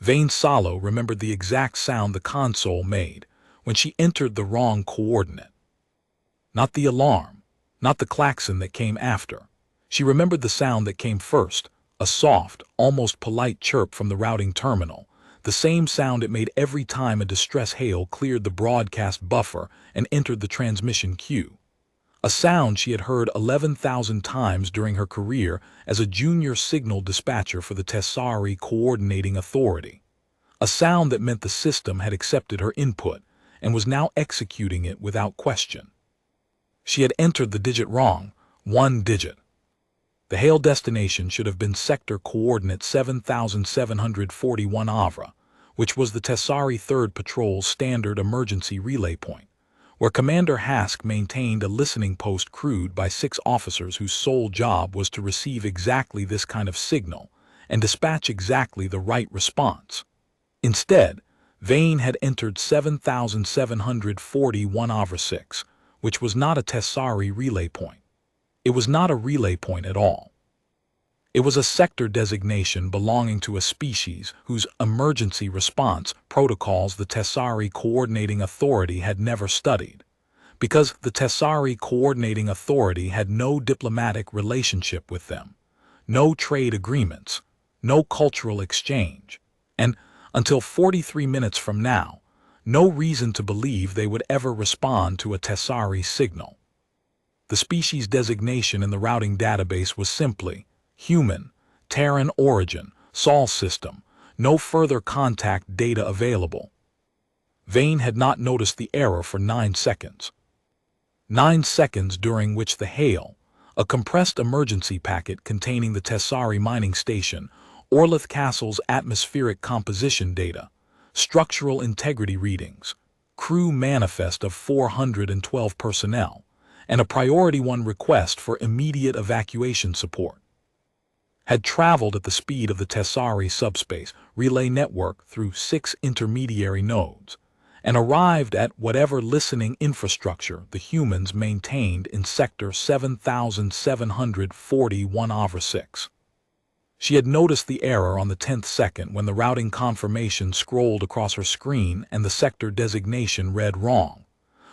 Vane Salo remembered the exact sound the console made when she entered the wrong coordinate. Not the alarm, not the klaxon that came after. She remembered the sound that came first, a soft, almost polite chirp from the routing terminal, the same sound it made every time a distress hail cleared the broadcast buffer and entered the transmission queue. A sound she had heard 11,000 times during her career as a junior signal dispatcher for the Tessari Coordinating Authority. A sound that meant the system had accepted her input and was now executing it without question. She had entered the digit wrong, one digit. The hail destination should have been sector coordinate 7741 Avra, which was the Tessari 3rd Patrol's standard emergency relay point, where Commander Hask maintained a listening post crewed by 6 officers whose sole job was to receive exactly this kind of signal and dispatch exactly the right response. Instead, Vane had entered 7741 Avra 6, which was not a Tessari relay point. It was not a relay point at all. It was a sector designation belonging to a species whose emergency response protocols the Tessari Coordinating Authority had never studied, because the Tessari Coordinating Authority had no diplomatic relationship with them, no trade agreements, no cultural exchange, and, until 43 minutes from now, no reason to believe they would ever respond to a Tessari signal. The species designation in the routing database was simply human, Terran origin, Sol system, no further contact data available. Vane had not noticed the error for 9 seconds. 9 seconds during which the hail, a compressed emergency packet containing the Tessari mining station, Orlith Castle's atmospheric composition data, structural integrity readings, crew manifest of 412 personnel, and a Priority 1 request for immediate evacuation support, had traveled at the speed of the Tessari subspace relay network through 6 intermediary nodes, and arrived at whatever listening infrastructure the humans maintained in Sector 7741 Avra 6. She had noticed the error on the 10th second when the routing confirmation scrolled across her screen and the sector designation read wrong.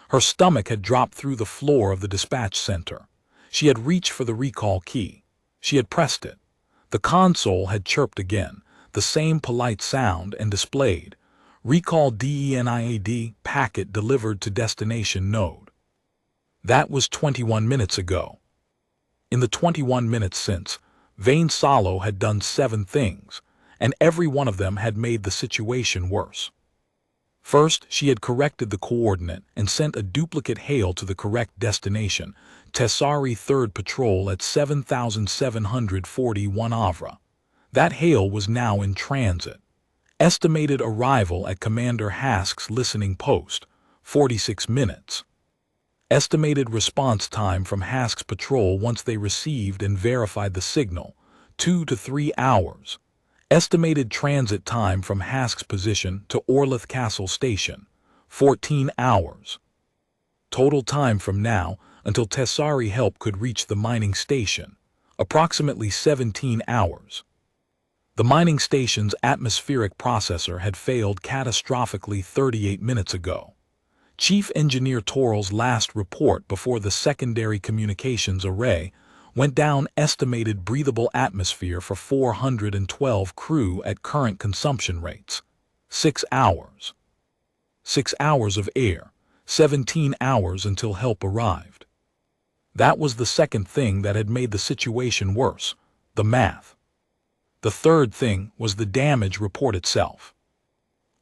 Her stomach had dropped through the floor of the dispatch center. She had reached for the recall key. She had pressed it. The console had chirped again, the same polite sound, and displayed, "Recall DENIAD packet delivered to destination node." That was 21 minutes ago. In the 21 minutes since, Vane Salo had done 7 things, and every one of them had made the situation worse. First, she had corrected the coordinate and sent a duplicate hail to the correct destination, Tessari 3rd Patrol at 7741 Avra. That hail was now in transit. Estimated arrival at Commander Hask's listening post, 46 minutes. Estimated response time from Hask's patrol once they received and verified the signal, 2 to 3 hours. Estimated transit time from Hask's position to Orlith Castle Station, 14 hours. Total time from now until Tessari help could reach the mining station, approximately 17 hours. The mining station's atmospheric processor had failed catastrophically 38 minutes ago. Chief Engineer Toral's last report before the secondary communications array went down estimated breathable atmosphere for 412 crew at current consumption rates. 6 hours. 6 hours of air, 17 hours until help arrived. That was the second thing that had made the situation worse, the math. The third thing was the damage report itself.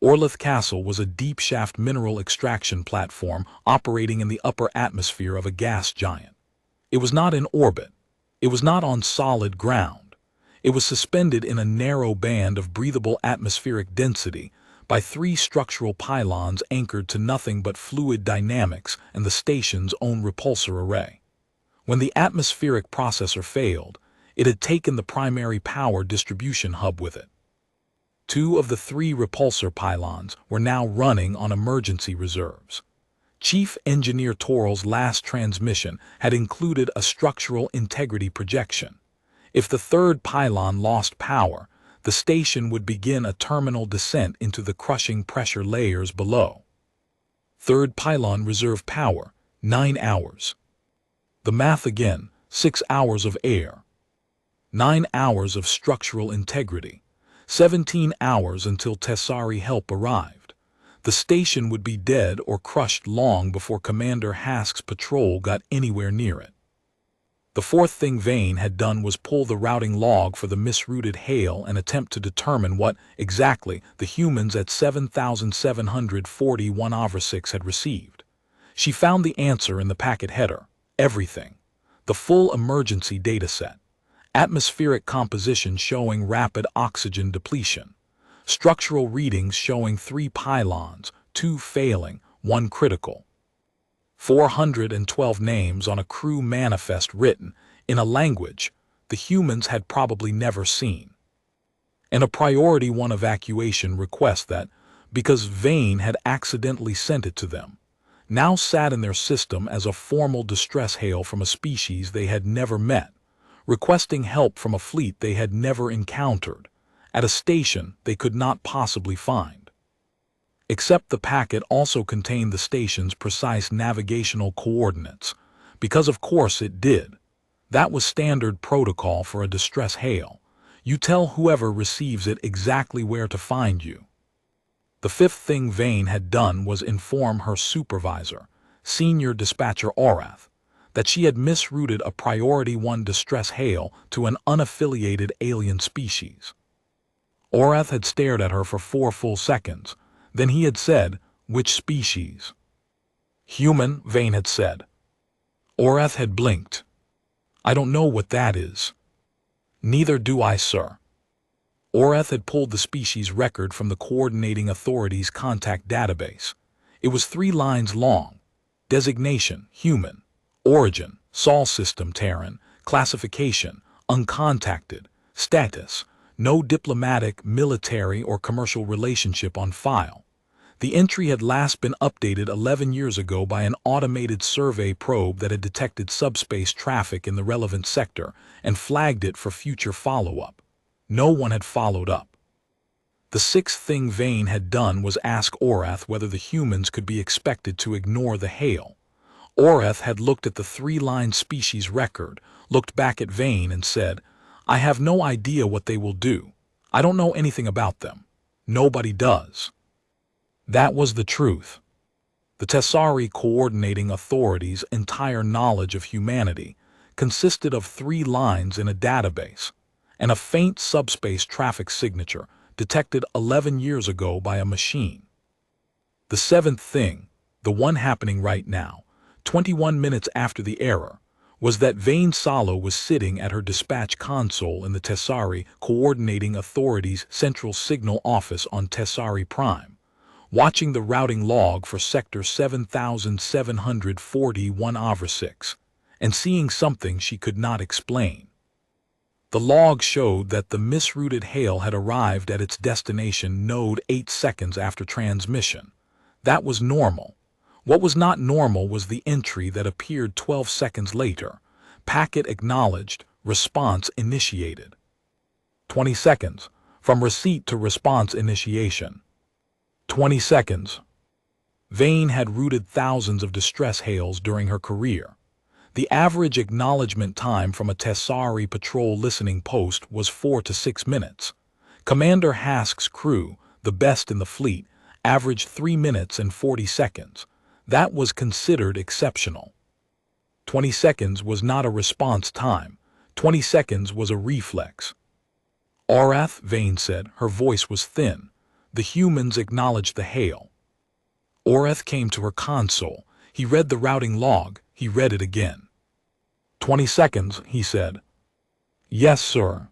Orlith Castle was a deep-shaft mineral extraction platform operating in the upper atmosphere of a gas giant. It was not in orbit. It was not on solid ground. It was suspended in a narrow band of breathable atmospheric density by 3 structural pylons anchored to nothing but fluid dynamics and the station's own repulsor array. When the atmospheric processor failed, it had taken the primary power distribution hub with it. 2 of the 3 repulsor pylons were now running on emergency reserves. Chief Engineer Toral's last transmission had included a structural integrity projection. If the 3rd pylon lost power, the station would begin a terminal descent into the crushing pressure layers below. Third pylon reserve power, 9 hours. The math again, 6 hours of air. 9 hours of structural integrity. 17 hours until Tessari help arrived. The station would be dead or crushed long before Commander Hask's patrol got anywhere near it. The fourth thing Vane had done was pull the routing log for the misrouted hail and attempt to determine what, exactly, the humans at 7,741 over 6 had received. She found the answer in the packet header. Everything. The full emergency dataset. Atmospheric composition showing rapid oxygen depletion. Structural readings showing 3 pylons, 2 failing, 1 critical. 412 names on a crew manifest written in a language the humans had probably never seen. And a Priority 1 evacuation request that, because Vane had accidentally sent it to them, now sat in their system as a formal distress hail from a species they had never met, requesting help from a fleet they had never encountered, at a station they could not possibly find. Except the packet also contained the station's precise navigational coordinates, because of course it did. That was standard protocol for a distress hail. You tell whoever receives it exactly where to find you. The fifth thing Vane had done was inform her supervisor, Senior Dispatcher Orath, that she had misrouted a Priority 1 distress hail to an unaffiliated alien species. Orath had stared at her for 4 full seconds. Then he had said, "Which species?" "Human," Vane had said. Orath had blinked. "I don't know what that is." "Neither do I, sir." Orath had pulled the species record from the Coordinating Authority's contact database. It was 3 lines long. Designation, human. Origin, Sol system Terran. Classification, uncontacted. Status, no diplomatic, military, or commercial relationship on file. The entry had last been updated 11 years ago by an automated survey probe that had detected subspace traffic in the relevant sector and flagged it for future follow-up. No one had followed up. The sixth thing Vane had done was ask Orath whether the humans could be expected to ignore the hail. Orath had looked at the 3-line species record, looked back at Vane and said, "I have no idea what they will do. I don't know anything about them. Nobody does." That was the truth. The Tessari Coordinating Authority's entire knowledge of humanity consisted of 3 lines in a database, and a faint subspace traffic signature detected 11 years ago by a machine. The seventh thing, the one happening right now, 21 minutes after the error, was that Vane Salo was sitting at her dispatch console in the Tessari Coordinating Authority's Central Signal Office on Tessari Prime, watching the routing log for Sector 7741 over 6, and seeing something she could not explain. The log showed that the misrouted hail had arrived at its destination node 8 seconds after transmission. That was normal. What was not normal was the entry that appeared 12 seconds later. Packet acknowledged, response initiated. 20 seconds, from receipt to response initiation. 20 seconds. Vane had routed thousands of distress hails during her career. The average acknowledgement time from a Tessari patrol listening post was 4 to 6 minutes. Commander Hask's crew, the best in the fleet, averaged 3 minutes and 40 seconds. That was considered exceptional. 20 seconds was not a response time. 20 seconds was a reflex. "Orath," Vane said, her voice was thin. "The humans acknowledged the hail." Orath came to her console. He read the routing log. He read it again. 20 seconds, he said. "Yes, sir."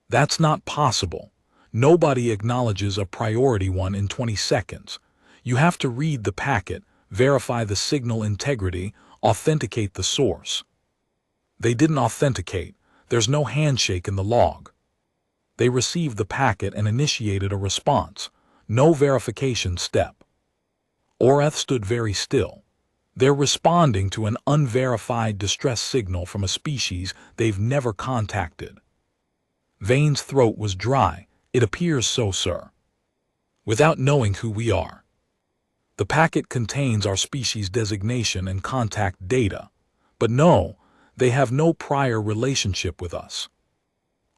"That's not possible. Nobody acknowledges a Priority 1 in 20 seconds. You have to read the packet, verify the signal integrity, authenticate the source." They didn't authenticate. There's no handshake in the log. They received the packet and initiated a response. No verification step. Orath stood very still. They're responding to an unverified distress signal from a species they've never contacted. Vane's throat was dry. It appears so, sir. Without knowing who we are. The packet contains our species designation and contact data. But no, they have no prior relationship with us.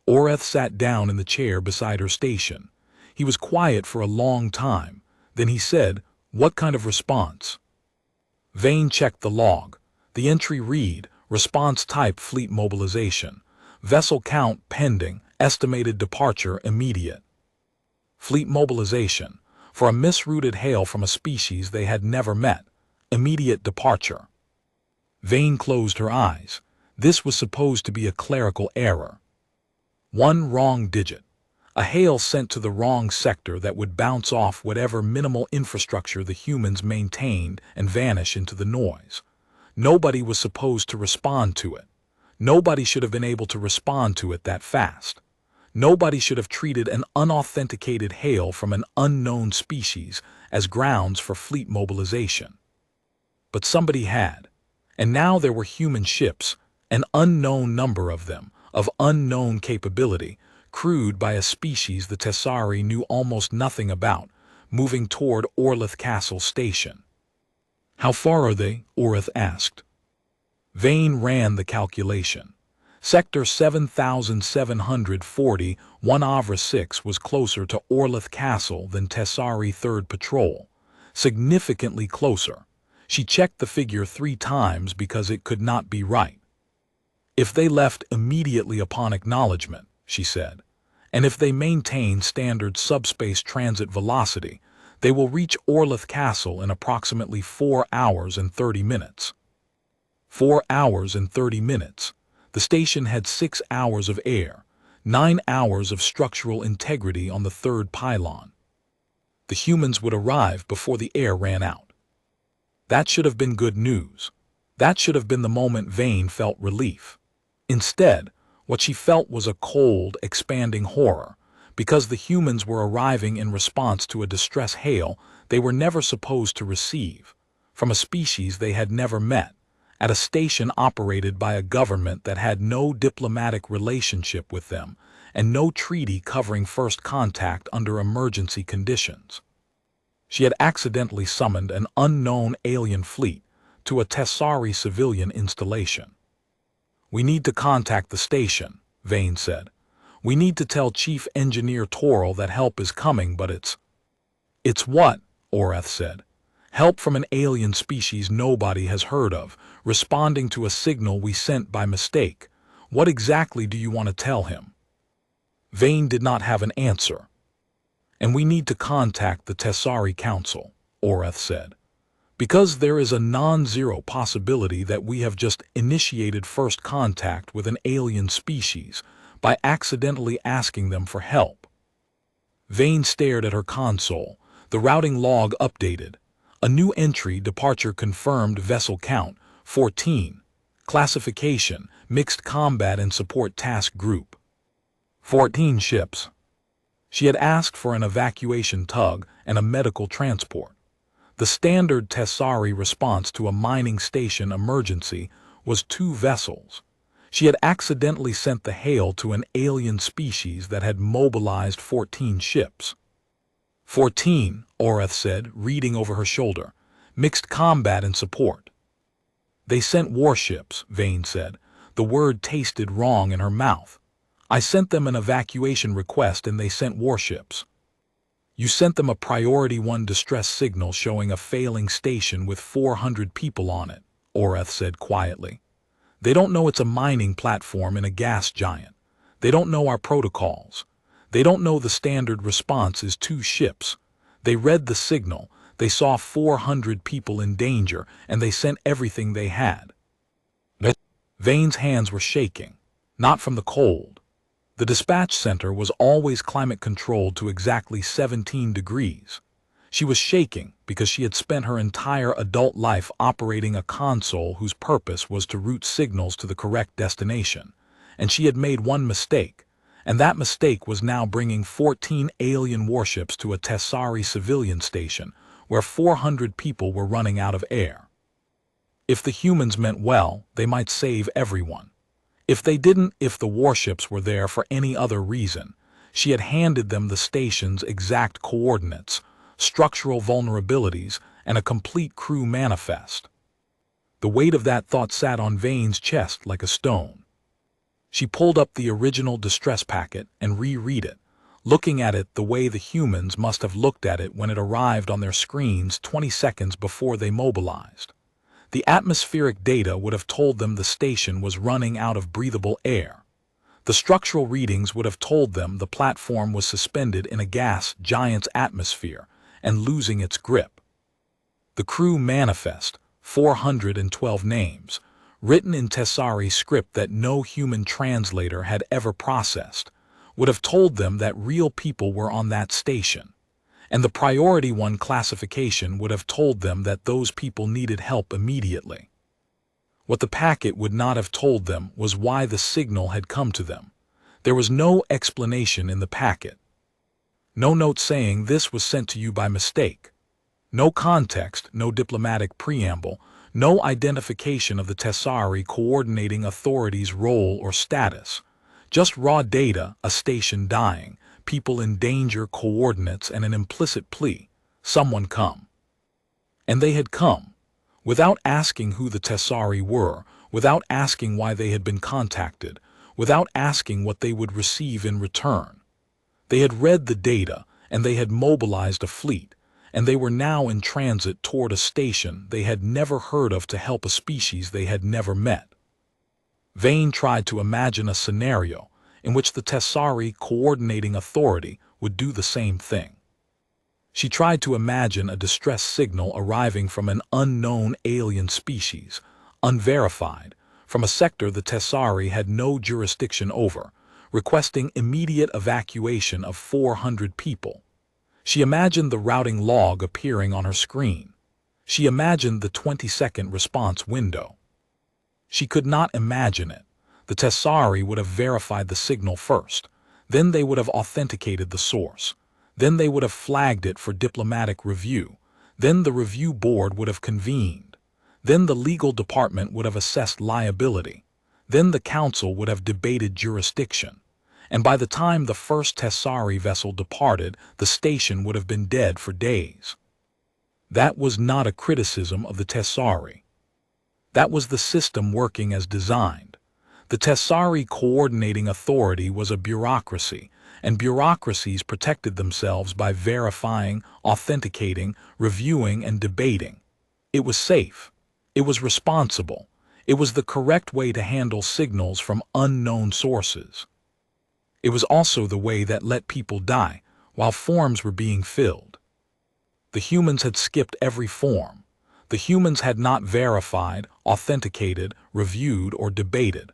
Oreth sat down in the chair beside her station. He was quiet for a long time. Then he said, "What kind of response?" Vane checked the log. The entry read, "Response type fleet mobilization. Vessel count pending, estimated departure immediate." Fleet mobilization. For a misrouted hail from a species they had never met. Immediate departure. Vane closed her eyes. This was supposed to be a clerical error. One wrong digit. A hail sent to the wrong sector that would bounce off whatever minimal infrastructure the humans maintained and vanish into the noise. Nobody was supposed to respond to it. Nobody should have been able to respond to it that fast. Nobody should have treated an unauthenticated hail from an unknown species as grounds for fleet mobilization. But somebody had. And now there were human ships, an unknown number of them, of unknown capability, crewed by a species the Tessari knew almost nothing about, moving toward Orlith Castle Station. "How far are they?" Orlith asked. Vane ran the calculation. Sector 7740, 1 Avra 6 was closer to Orlith Castle than Tessari 3rd Patrol. Significantly closer. She checked the figure 3 times because it could not be right. "If they left immediately upon acknowledgement," she said, "and if they maintain standard subspace transit velocity, they will reach Orlith Castle in approximately 4 hours and 30 minutes. 4 hours and 30 minutes. The station had 6 hours of air, 9 hours of structural integrity on the 3rd pylon. The humans would arrive before the air ran out. That should have been good news. That should have been the moment Vane felt relief. Instead, what she felt was a cold, expanding horror, because the humans were arriving in response to a distress hail they were never supposed to receive, from a species they had never met, at a station operated by a government that had no diplomatic relationship with them and no treaty covering first contact under emergency conditions. She had accidentally summoned an unknown alien fleet to a Tessari civilian installation. "We need to contact the station," Vane said. "We need to tell Chief Engineer Toril that help is coming, but it's..." "It's what?" Oreth said. "Help from an alien species nobody has heard of, responding to a signal we sent by mistake. What exactly do you want to tell him?" Vane did not have an answer. "And we need to contact the Tessari Council," Oreth said. "Because there is a non-zero possibility that we have just initiated first contact with an alien species by accidentally asking them for help." Vane stared at her console. The routing log updated. A new entry, departure confirmed, vessel count, 14. Classification, mixed combat and support task group. 14 ships. She had asked for an evacuation tug and a medical transport. The standard Tessari response to a mining station emergency was 2 vessels. She had accidentally sent the hail to an alien species that had mobilized 14 ships. 14, Oreth said, reading over her shoulder. Mixed combat and support. "They sent warships," Vane said. The word tasted wrong in her mouth. "I sent them an evacuation request and they sent warships." "You sent them a priority 1 distress signal showing a failing station with 400 people on it," Oreth said quietly. "They don't know it's a mining platform in a gas giant. They don't know our protocols. They don't know the standard response is 2 ships. They read the signal, they saw 400 people in danger, and they sent everything they had." Vane's hands were shaking, not from the cold. The dispatch center was always climate controlled to exactly 17 degrees. She was shaking because she had spent her entire adult life operating a console whose purpose was to route signals to the correct destination, and she had made one mistake. And that mistake was now bringing 14 alien warships to a Tessari civilian station where 400 people were running out of air. If the humans meant well, they might save everyone. If they didn't, if the warships were there for any other reason, She had handed them the station's exact coordinates, structural vulnerabilities, and a complete crew manifest. The weight of that thought sat on Vane's chest like a stone. She pulled up the original distress packet and reread it, looking at it the way the humans must have looked at it when it arrived on their screens 20 seconds before they mobilized. The atmospheric data would have told them the station was running out of breathable air. The structural readings would have told them the platform was suspended in a gas giant's atmosphere and losing its grip. The crew manifest, 412 names, written in Tessari script that no human translator had ever processed, would have told them that real people were on that station, and the Priority 1 classification would have told them that those people needed help immediately. What the packet would not have told them was why the signal had come to them. There was no explanation in the packet. No note saying this was sent to you by mistake. No context, no diplomatic preamble, no identification of the Tessari coordinating authority's role or status. Just raw data, a station dying, people in danger, coordinates, and an implicit plea. Someone come. And they had come. Without asking who the Tessari were, without asking why they had been contacted, without asking what they would receive in return. They had read the data, and they had mobilized a fleet, and they were now in transit toward a station they had never heard of to help a species they had never met. Vane tried to imagine a scenario in which the Tessari coordinating authority would do the same thing. She tried to imagine a distress signal arriving from an unknown alien species, unverified, from a sector the Tessari had no jurisdiction over, requesting immediate evacuation of 400 people. She imagined the routing log appearing on her screen. She imagined the 20-second response window. She could not imagine it. The Tessari would have verified the signal first. Then they would have authenticated the source. Then they would have flagged it for diplomatic review. Then the review board would have convened. Then the legal department would have assessed liability. Then the council would have debated jurisdiction. And by the time the first Tessari vessel departed, the station would have been dead for days. That was not a criticism of the Tessari. That was the system working as designed. The Tessari coordinating authority was a bureaucracy, and bureaucracies protected themselves by verifying, authenticating, reviewing, and debating. It was safe. It was responsible. It was the correct way to handle signals from unknown sources. It was also the way that let people die while forms were being filled. The humans had skipped every form. The humans had not verified, authenticated, reviewed, or debated.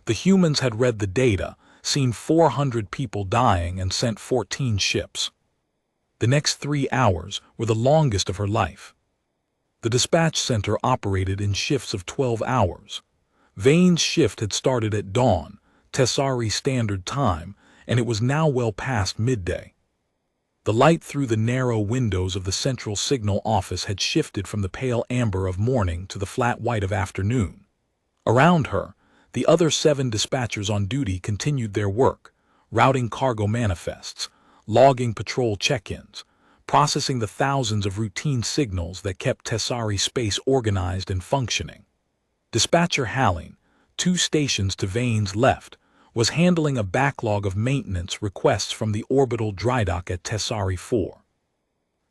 The humans had read the data, seen 400 people dying, and sent 14 ships. The next 3 hours were the longest of her life. The dispatch center operated in shifts of 12 hours. Vane's shift had started at dawn, Tessari Standard Time, and it was now well past midday. The light through the narrow windows of the central signal office had shifted from the pale amber of morning to the flat white of afternoon. Around her, the other 7 dispatchers on duty continued their work, routing cargo manifests, logging patrol check-ins, processing the thousands of routine signals that kept Tessari space organized and functioning. Dispatcher Halling, 2 stations to Vane's left, was handling a backlog of maintenance requests from the orbital drydock at Tessari 4.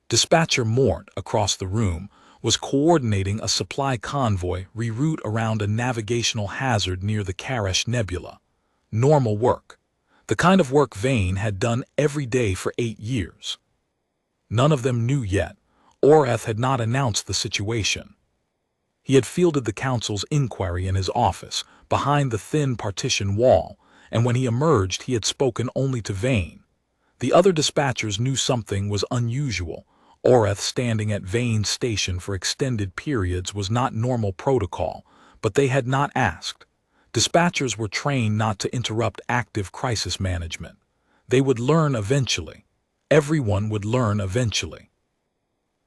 Dispatcher Mort, across the room, was coordinating a supply convoy reroute around a navigational hazard near the Karash Nebula. Normal work. The kind of work Vane had done every day for 8 years. None of them knew yet. Oreth had not announced the situation. He had fielded the council's inquiry in his office, behind the thin partition wall, and when he emerged he had spoken only to Vane. The other dispatchers knew something was unusual. Oreth standing at Vane's station for extended periods was not normal protocol, but they had not asked. Dispatchers were trained not to interrupt active crisis management. They would learn eventually. Everyone would learn eventually.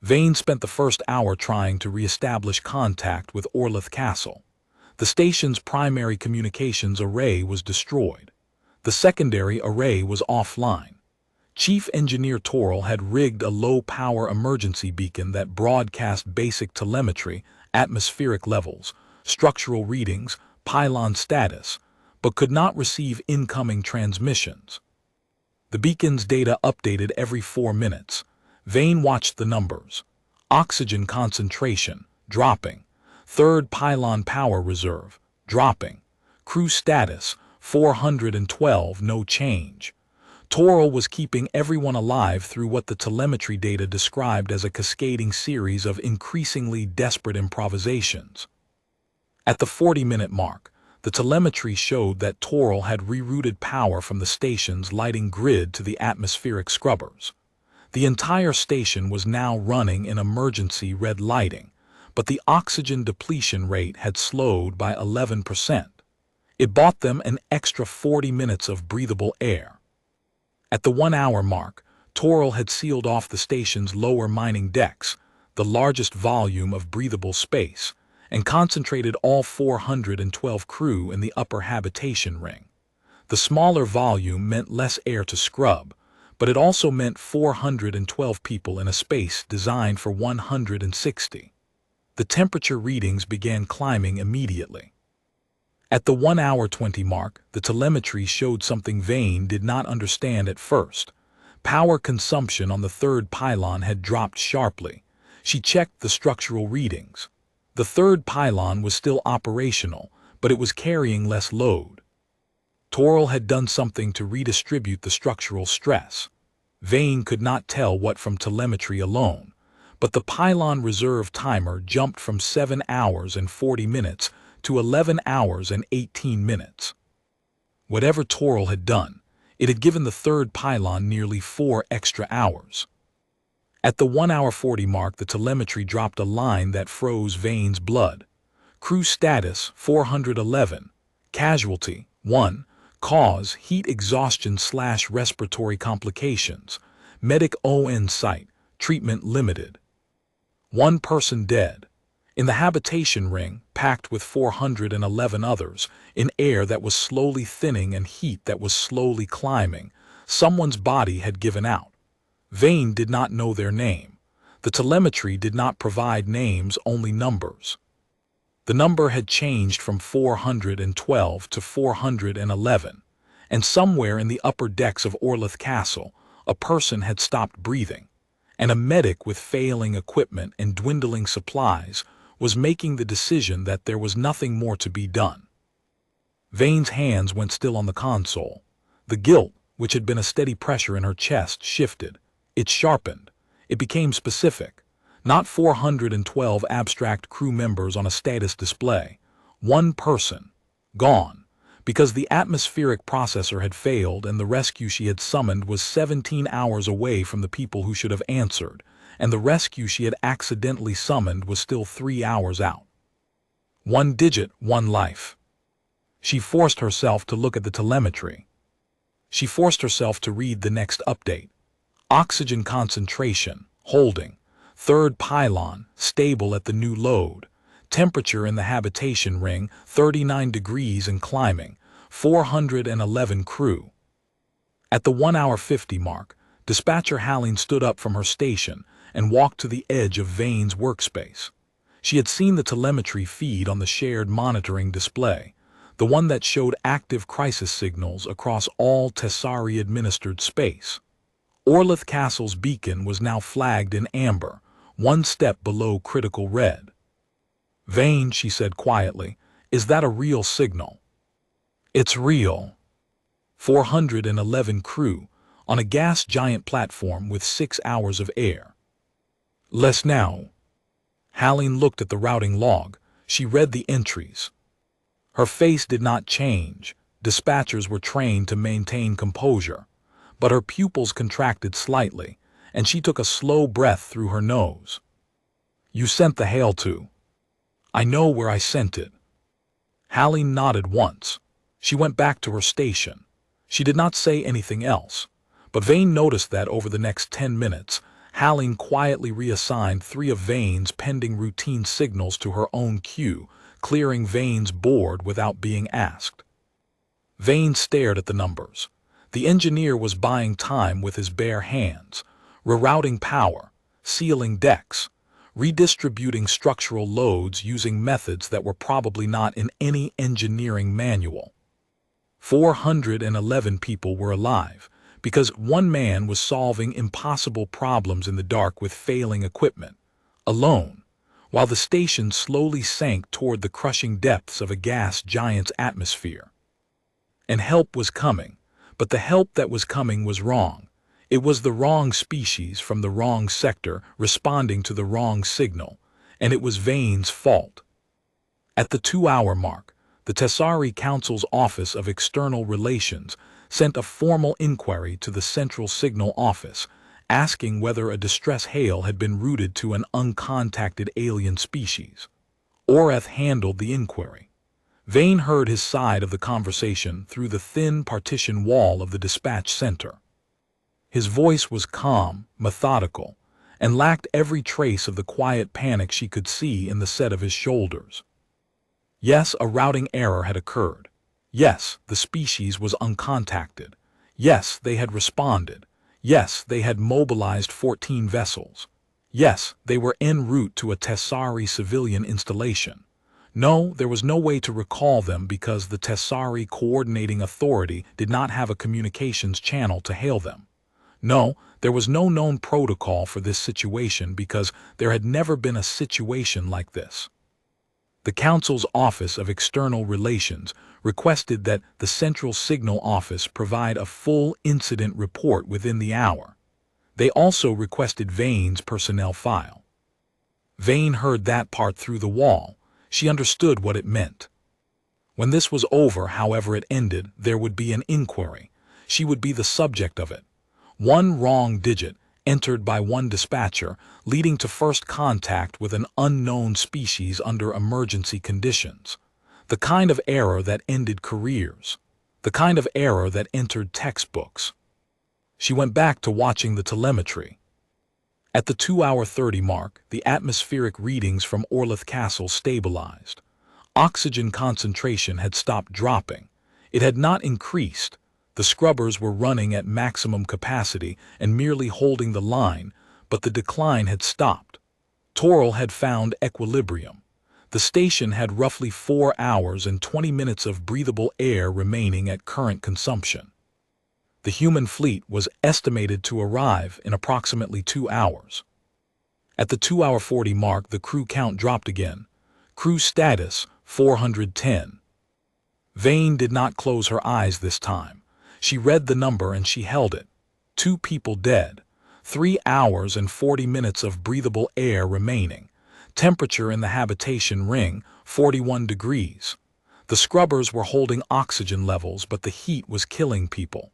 Vane spent the first hour trying to re-establish contact with Orlith Castle. The station's primary communications array was destroyed. The secondary array was offline. Chief Engineer Torrell had rigged a low-power emergency beacon that broadcast basic telemetry, atmospheric levels, structural readings, pylon status, but could not receive incoming transmissions. The beacon's data updated every 4 minutes. Vane watched the numbers. Oxygen concentration, dropping. Third pylon power reserve, dropping. Crew status, 412, no change. Torrell was keeping everyone alive through what the telemetry data described as a cascading series of increasingly desperate improvisations. At the 40-minute mark, the telemetry showed that Torrell had rerouted power from the station's lighting grid to the atmospheric scrubbers. The entire station was now running in emergency red lighting, but the oxygen depletion rate had slowed by 11%. It bought them an extra 40 minutes of breathable air. At the 1-hour mark, Torrell had sealed off the station's lower mining decks, the largest volume of breathable space, and concentrated all 412 crew in the upper habitation ring. The smaller volume meant less air to scrub, but it also meant 412 people in a space designed for 160. The temperature readings began climbing immediately. At the 1-hour 20 mark, the telemetry showed something Vane did not understand at first. Power consumption on the third pylon had dropped sharply. She checked the structural readings. The third pylon was still operational, but it was carrying less load. Torrell had done something to redistribute the structural stress. Vane could not tell what from telemetry alone, but the pylon reserve timer jumped from 7 hours and 40 minutes to 11 hours and 18 minutes. Whatever Torrell had done, it had given the third pylon nearly 4 extra hours. At the 1-hour 40 mark, the telemetry dropped a line that froze Vane's blood. Crew status 411. Casualty 1. Cause heat exhaustion/respiratory complications. Medic ON site. Treatment limited. 1 person dead. In the habitation ring, packed with 411 others, in air that was slowly thinning and heat that was slowly climbing, someone's body had given out. Vane did not know their name. The telemetry did not provide names, only numbers. The number had changed from 412 to 411, and somewhere in the upper decks of Orlith Castle, a person had stopped breathing, and a medic with failing equipment and dwindling supplies was making the decision that there was nothing more to be done. Vane's hands went still on the console. The guilt, which had been a steady pressure in her chest, shifted. It sharpened. It became specific. Not 412 abstract crew members on a status display. 1 person. Gone. Because the atmospheric processor had failed and the rescue she had summoned was 17 hours away from the people who should have answered, and the rescue she had accidentally summoned was still 3 hours out. 1 digit, 1 life. She forced herself to look at the telemetry. She forced herself to read the next update. Oxygen concentration, holding. Third pylon, stable at the new load. Temperature in the habitation ring, 39 degrees and climbing. 411 crew. At the 1-hour 50 mark, Dispatcher Halling stood up from her station and walked to the edge of Vane's workspace. She had seen the telemetry feed on the shared monitoring display, the one that showed active crisis signals across all Tessari-administered space. Orlith Castle's beacon was now flagged in amber, 1 step below critical red. Vane, she said quietly, is that a real signal? It's real. 411 crew, on a gas giant platform with 6 hours of air. Less now. Halling looked at the routing log. She read the entries. Her face did not change. Dispatchers were trained to maintain composure. But her pupils contracted slightly, and she took a slow breath through her nose. You sent the hail to. I know where I sent it. Halling nodded once. She went back to her station. She did not say anything else, but Vane noticed that over the next 10 minutes, Halling quietly reassigned 3 of Vane's pending routine signals to her own queue, clearing Vane's board without being asked. Vane stared at the numbers. The engineer was buying time with his bare hands, rerouting power, sealing decks, redistributing structural loads using methods that were probably not in any engineering manual. 411 people were alive, because one man was solving impossible problems in the dark with failing equipment, alone, while the station slowly sank toward the crushing depths of a gas giant's atmosphere. And help was coming, but the help that was coming was wrong. It was the wrong species from the wrong sector responding to the wrong signal, and it was Vane's fault. At the 2-hour mark, the Tessari Council's Office of External Relations sent a formal inquiry to the Central Signal Office, asking whether a distress hail had been routed to an uncontacted alien species. Oreth handled the inquiry. Vane heard his side of the conversation through the thin partition wall of the dispatch center. His voice was calm, methodical, and lacked every trace of the quiet panic she could see in the set of his shoulders. Yes, a routing error had occurred. Yes, the species was uncontacted. Yes, they had responded. Yes, they had mobilized 14 vessels. Yes, they were en route to a Tessari civilian installation. No, there was no way to recall them because the Tessari Coordinating Authority did not have a communications channel to hail them. No, there was no known protocol for this situation because there had never been a situation like this. The Council's Office of External Relations requested that the Central Signal Office provide a full incident report within the hour. They also requested Vane's personnel file. Vane heard that part through the wall. She understood what it meant. When this was over, however it ended, there would be an inquiry. She would be the subject of it. One wrong digit, entered by one dispatcher, leading to first contact with an unknown species under emergency conditions. The kind of error that ended careers. The kind of error that entered textbooks. She went back to watching the telemetry. At the 2-hour 30 mark, the atmospheric readings from Orlith Castle stabilized. Oxygen concentration had stopped dropping. It had not increased. The scrubbers were running at maximum capacity and merely holding the line, but the decline had stopped. Toril had found equilibrium. The station had roughly 4 hours and 20 minutes of breathable air remaining at current consumption. The human fleet was estimated to arrive in approximately 2 hours. At the 2-hour 40 mark, the crew count dropped again. Crew status, 410. Vane did not close her eyes this time. She read the number and she held it. 2 people dead. 3 hours and 40 minutes of breathable air remaining. Temperature in the habitation ring, 41 degrees. The scrubbers were holding oxygen levels, but the heat was killing people.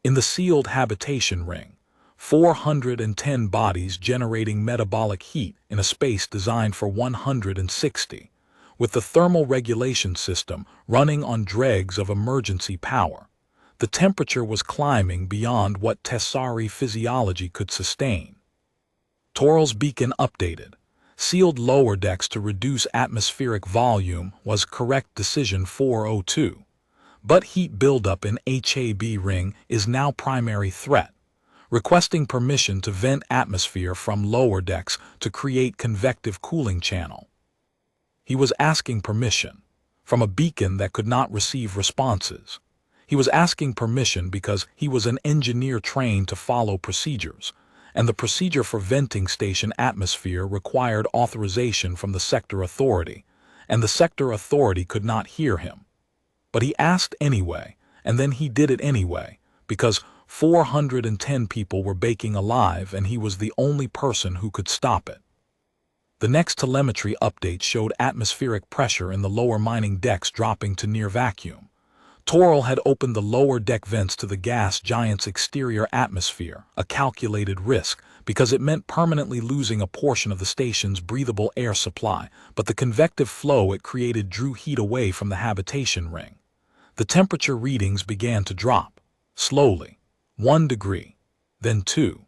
In the sealed habitation ring, 410 bodies generating metabolic heat in a space designed for 160, with the thermal regulation system running on dregs of emergency power. The temperature was climbing beyond what Tessari physiology could sustain. Toril's beacon updated. Sealed lower decks to reduce atmospheric volume was correct decision 402. But heat buildup in HAB ring is now primary threat. Requesting permission to vent atmosphere from lower decks to create convective cooling channel. He was asking permission from a beacon that could not receive responses. He was asking permission because he was an engineer trained to follow procedures, and the procedure for venting station atmosphere required authorization from the sector authority, and the sector authority could not hear him. But he asked anyway, and then he did it anyway, because 410 people were baking alive and he was the only person who could stop it. The next telemetry update showed atmospheric pressure in the lower mining decks dropping to near vacuum. Toril had opened the lower deck vents to the gas giant's exterior atmosphere, a calculated risk, because it meant permanently losing a portion of the station's breathable air supply, but the convective flow it created drew heat away from the habitation ring. The temperature readings began to drop, slowly, 1 degree, then 2.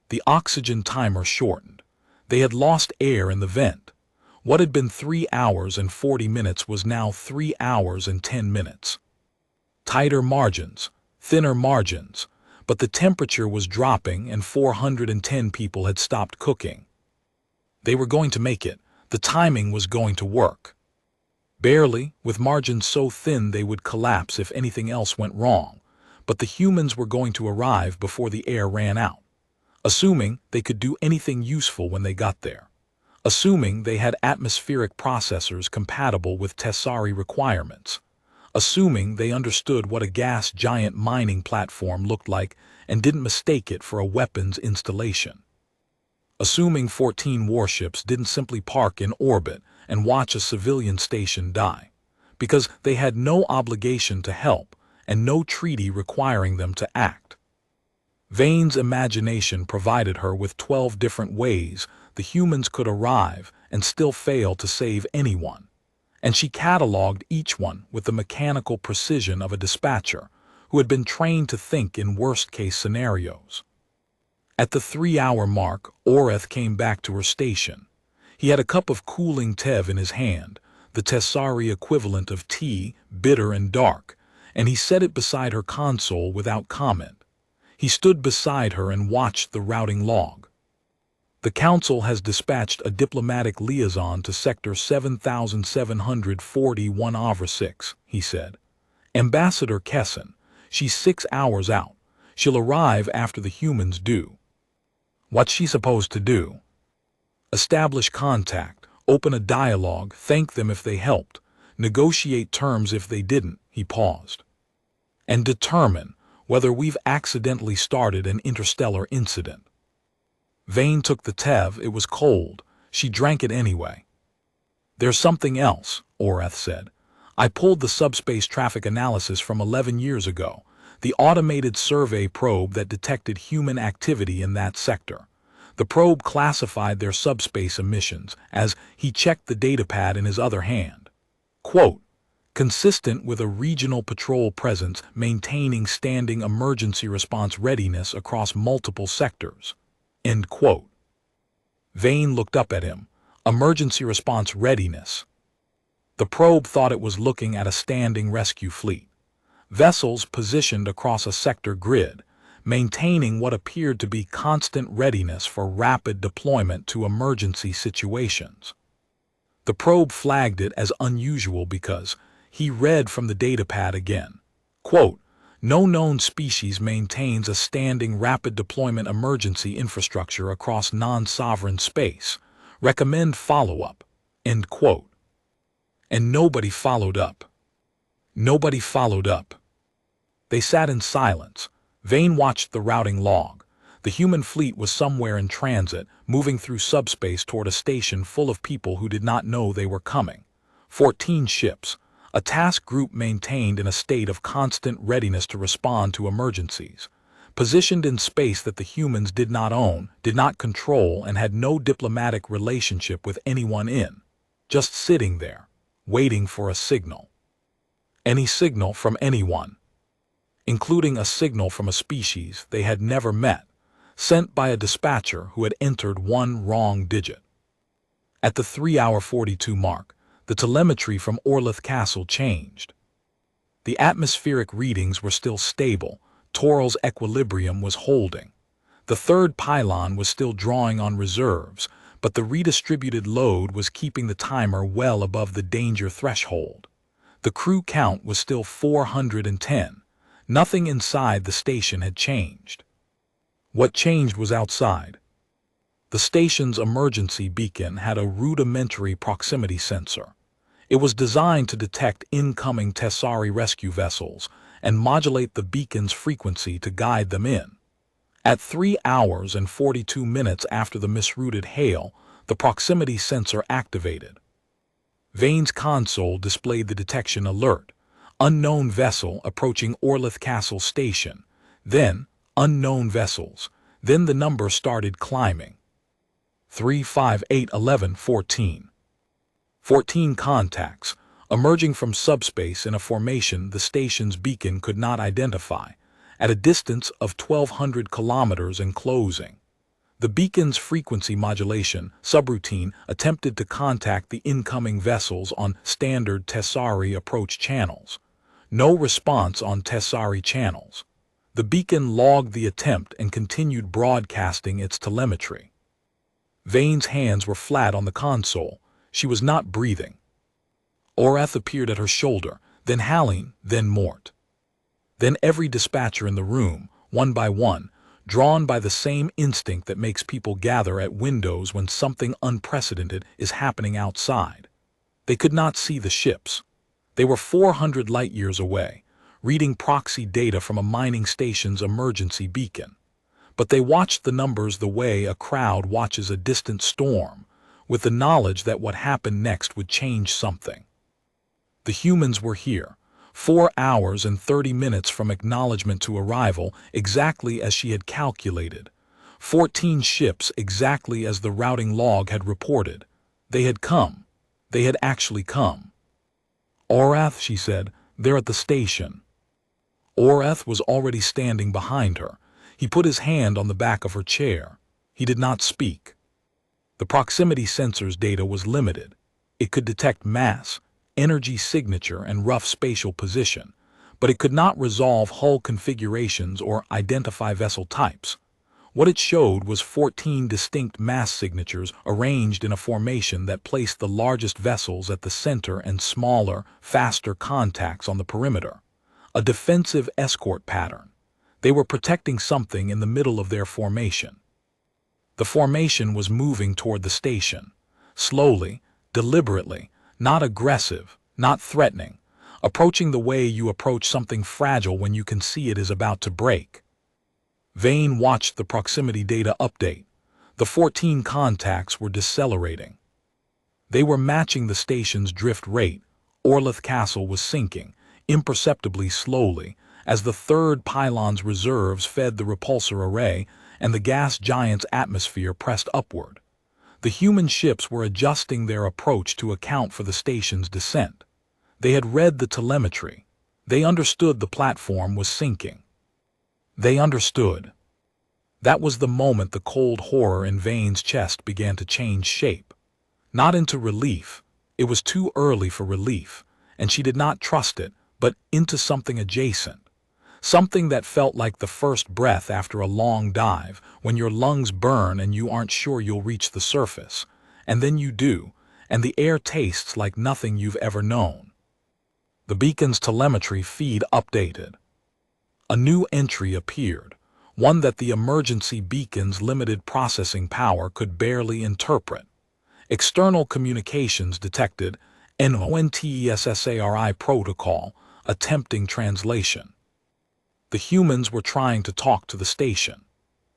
The oxygen timer shortened. They had lost air in the vent. What had been 3 hours and 40 minutes was now 3 hours and 10 minutes. Tighter margins, thinner margins, but the temperature was dropping and 410 people had stopped cooking. They were going to make it. The timing was going to work. Barely, with margins so thin they would collapse if anything else went wrong, but the humans were going to arrive before the air ran out, assuming they could do anything useful when they got there, assuming they had atmospheric processors compatible with Tessari requirements, assuming they understood what a gas giant mining platform looked like and didn't mistake it for a weapons installation, assuming 14 warships didn't simply park in orbit and watch a civilian station die, because they had no obligation to help and no treaty requiring them to act. Vane's imagination provided her with 12 different ways the humans could arrive and still fail to save anyone, and she cataloged each one with the mechanical precision of a dispatcher who had been trained to think in worst-case scenarios. At the 3-hour mark, Oreth came back to her station. He had a cup of cooling tev in his hand, the Tessari equivalent of tea, bitter and dark, and he set it beside her console without comment. He stood beside her and watched the routing log. The Council has dispatched a diplomatic liaison to Sector 7741 Avra 6, he said. Ambassador Kessin, she's 6 hours out. She'll arrive after the humans do. What's she supposed to do? Establish contact, open a dialogue, thank them if they helped, negotiate terms if they didn't, he paused. And determine whether we've accidentally started an interstellar incident. Vane took the tev. It was cold. She drank it anyway. There's something else, Oreth said. I pulled the subspace traffic analysis from 11 years ago, the automated survey probe that detected human activity in that sector. The probe classified their subspace emissions as, he checked the datapad in his other hand, quote, consistent with a regional patrol presence maintaining standing emergency response readiness across multiple sectors, end quote. Vane looked up at him. Emergency response readiness. The probe thought it was looking at a standing rescue fleet. Vessels positioned across a sector grid, maintaining what appeared to be constant readiness for rapid deployment to emergency situations. The probe flagged it as unusual because, he read from the datapad again, quote, no known species maintains a standing rapid deployment emergency infrastructure across non-sovereign space. Recommend follow-up, end quote. And nobody followed up. Nobody followed up. They sat in silence. Vane watched the routing log. The human fleet was somewhere in transit, moving through subspace toward a station full of people who did not know they were coming. 14 ships, a task group maintained in a state of constant readiness to respond to emergencies, positioned in space that the humans did not own, did not control, and had no diplomatic relationship with anyone in, just sitting there, waiting for a signal. Any signal from anyone, including a signal from a species they had never met, sent by a dispatcher who had entered one wrong digit. At the 3-hour 42 mark, the telemetry from Orlith Castle changed. The atmospheric readings were still stable. Toral's equilibrium was holding. The third pylon was still drawing on reserves, but the redistributed load was keeping the timer well above the danger threshold. The crew count was still 410. Nothing inside the station had changed. What changed was outside. The station's emergency beacon had a rudimentary proximity sensor. It was designed to detect incoming Tessari rescue vessels and modulate the beacon's frequency to guide them in. At 3 hours and 42 minutes after the misrouted hail, the proximity sensor activated. Vane's console displayed the detection alert. Unknown vessel approaching Orlith Castle Station. Then, unknown vessels. Then the number started climbing. 3, 5, 8, 11, 14. 14 contacts, emerging from subspace in a formation the station's beacon could not identify, at a distance of 1,200 kilometers and closing. The beacon's frequency modulation subroutine attempted to contact the incoming vessels on standard Tessari approach channels. No response on Tessari channels. The beacon logged the attempt and continued broadcasting its telemetry. Vane's hands were flat on the console. She was not breathing. Orath appeared at her shoulder, then Halline, then Mort. Then every dispatcher in the room, one by one, drawn by the same instinct that makes people gather at windows when something unprecedented is happening outside. They could not see the ships. They were 400 light-years away, reading proxy data from a mining station's emergency beacon. But they watched the numbers the way a crowd watches a distant storm, with the knowledge that what happened next would change something. The humans were here, 4 hours and 30 minutes from acknowledgement to arrival, exactly as she had calculated. 14 ships exactly as the routing log had reported. They had come. They had actually come. Orath, she said, they're at the station. Orath was already standing behind her. He put his hand on the back of her chair. He did not speak. The proximity sensor's data was limited. It could detect mass, energy signature, and rough spatial position, but it could not resolve hull configurations or identify vessel types. What it showed was 14 distinct mass signatures arranged in a formation that placed the largest vessels at the center and smaller, faster contacts on the perimeter. A defensive escort pattern. They were protecting something in the middle of their formation. The formation was moving toward the station. Slowly, deliberately, not aggressive, not threatening, approaching the way you approach something fragile when you can see it is about to break. Vane watched the proximity data update. The 14 contacts were decelerating. They were matching the station's drift rate. Orlith Castle was sinking, imperceptibly slowly, as the third pylon's reserves fed the repulsor array and the gas giant's atmosphere pressed upward. The human ships were adjusting their approach to account for the station's descent. They had read the telemetry. They understood the platform was sinking. They understood. That was the moment the cold horror in Vane's chest began to change shape. Not into relief. It was too early for relief, and she did not trust it, but into something adjacent. Something that felt like the first breath after a long dive, when your lungs burn and you aren't sure you'll reach the surface. And then you do, and the air tastes like nothing you've ever known. The beacon's telemetry feed updated. A new entry appeared, one that the emergency beacon's limited processing power could barely interpret. External communications detected NONTESSARI protocol, attempting translation. The humans were trying to talk to the station.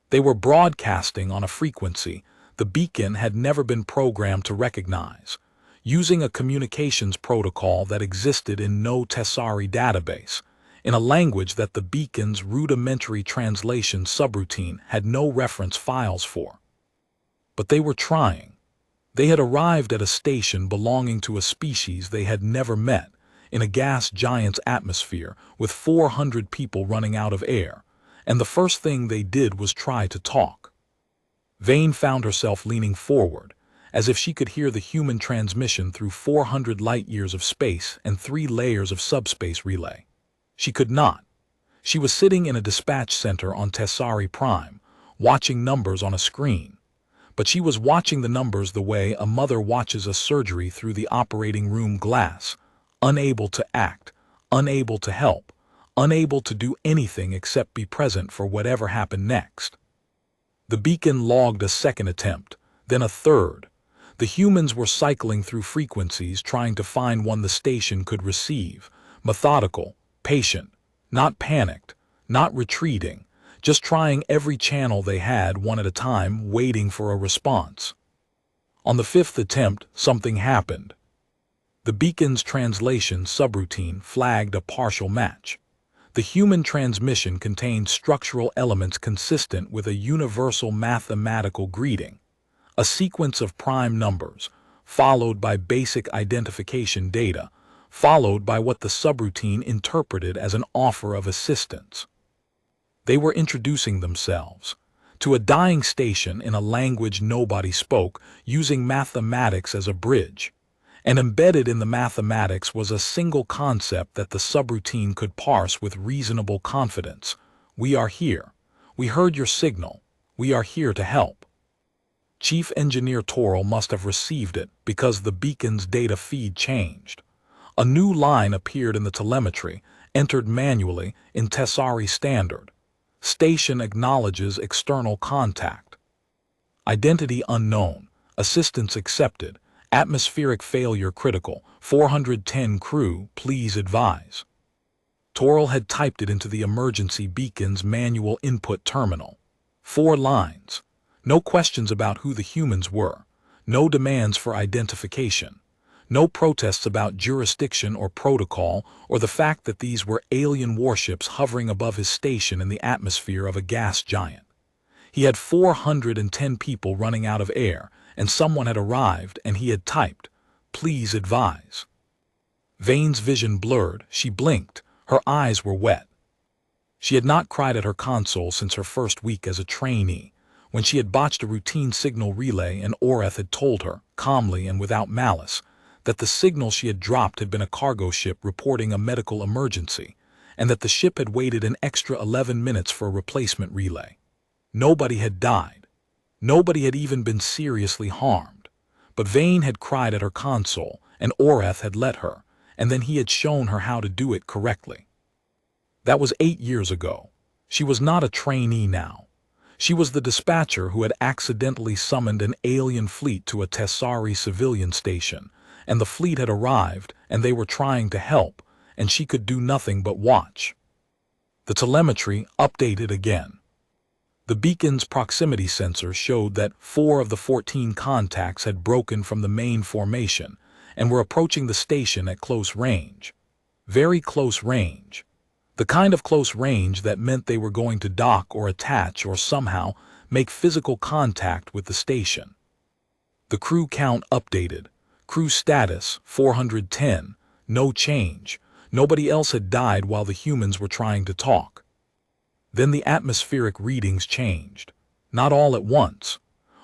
They were broadcasting on a frequency the beacon had never been programmed to recognize, using a communications protocol that existed in no Tessari database, in a language that the beacon's rudimentary translation subroutine had no reference files for. But they were trying. They had arrived at a station belonging to a species they had never met, in a gas giant's atmosphere with 400 people running out of air, and the first thing they did was try to talk. Vane found herself leaning forward, as if she could hear the human transmission through 400 light-years of space and 3 layers of subspace relay. She could not. She was sitting in a dispatch center on Tessari Prime, watching numbers on a screen. But she was watching the numbers the way a mother watches a surgery through the operating room glass, unable to act, unable to help, unable to do anything except be present for whatever happened next. The beacon logged a second attempt, then a third. The humans were cycling through frequencies trying to find one the station could receive, methodical, patient, not panicked, not retreating, just trying every channel they had one at a time, waiting for a response. On the 5th attempt, something happened. The beacon's translation subroutine flagged a partial match. The human transmission contained structural elements consistent with a universal mathematical greeting, a sequence of prime numbers, followed by basic identification data, followed by what the subroutine interpreted as an offer of assistance. They were introducing themselves to a dying station in a language nobody spoke, using mathematics as a bridge. And embedded in the mathematics was a single concept that the subroutine could parse with reasonable confidence. We are here. We heard your signal. We are here to help. Chief Engineer Torrell must have received it because the beacon's data feed changed. A new line appeared in the telemetry, entered manually in Tessari Standard. Station acknowledges external contact. Identity unknown. Assistance accepted. Atmospheric failure critical. 410 crew, please advise. Torrell had typed it into the emergency beacon's manual input terminal. 4 lines. No questions about who the humans were. No demands for identification. No protests about jurisdiction or protocol or the fact that these were alien warships hovering above his station in the atmosphere of a gas giant. He had 410 people running out of air, and someone had arrived and he had typed, "Please advise." Vane's vision blurred. She blinked. Her eyes were wet. She had not cried at her console since her first week as a trainee, when she had botched a routine signal relay and Oreth had told her, calmly and without malice, that the signal she had dropped had been a cargo ship reporting a medical emergency, and that the ship had waited an extra 11 minutes for a replacement relay. Nobody had died. Nobody had even been seriously harmed. But Vane had cried at her console, and Oreth had let her, and then he had shown her how to do it correctly. That was 8 years ago. She was not a trainee now. She was the dispatcher who had accidentally summoned an alien fleet to a Tessari civilian station, and the fleet had arrived, and they were trying to help, and she could do nothing but watch. The telemetry updated again. The beacon's proximity sensor showed that 4 of the 14 contacts had broken from the main formation and were approaching the station at close range. Very close range. The kind of close range that meant they were going to dock or attach or somehow make physical contact with the station. The crew count updated. Crew status 410. No change. Nobody else had died while the humans were trying to talk. Then the atmospheric readings changed. Not all at once.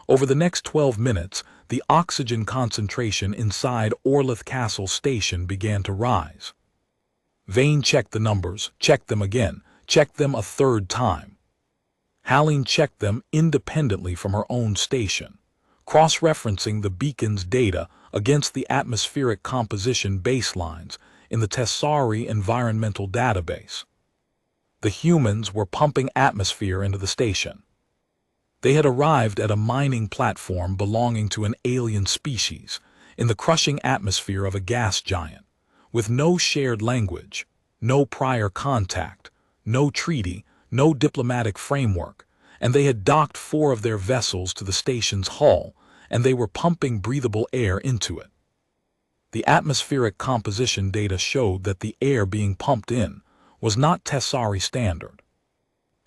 Over the next 12 minutes, the oxygen concentration inside Orlith Castle Station began to rise. Vane checked the numbers, checked them again, checked them a third time. Halline checked them independently from her own station, cross-referencing the beacon's data against the atmospheric composition baselines in the Tessari Environmental Database. The humans were pumping atmosphere into the station. They had arrived at a mining platform belonging to an alien species in the crushing atmosphere of a gas giant, with no shared language, no prior contact, no treaty, no diplomatic framework, and they had docked 4 of their vessels to the station's hull, and they were pumping breathable air into it. The atmospheric composition data showed that the air being pumped in was not Tessari Standard.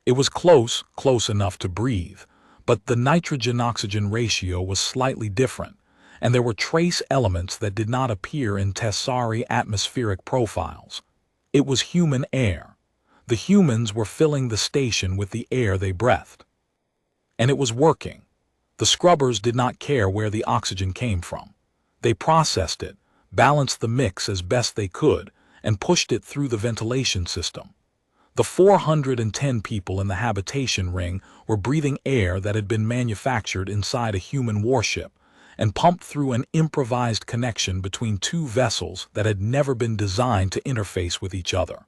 It was close enough to breathe, but the nitrogen-oxygen ratio was slightly different, and there were trace elements that did not appear in Tessari atmospheric profiles. It was human air. The humans were filling the station with the air they breathed. And it was working. The scrubbers did not care where the oxygen came from. They processed it, balanced the mix as best they could, and pushed it through the ventilation system. The 410 people in the habitation ring were breathing air that had been manufactured inside a human warship and pumped through an improvised connection between 2 vessels that had never been designed to interface with each other.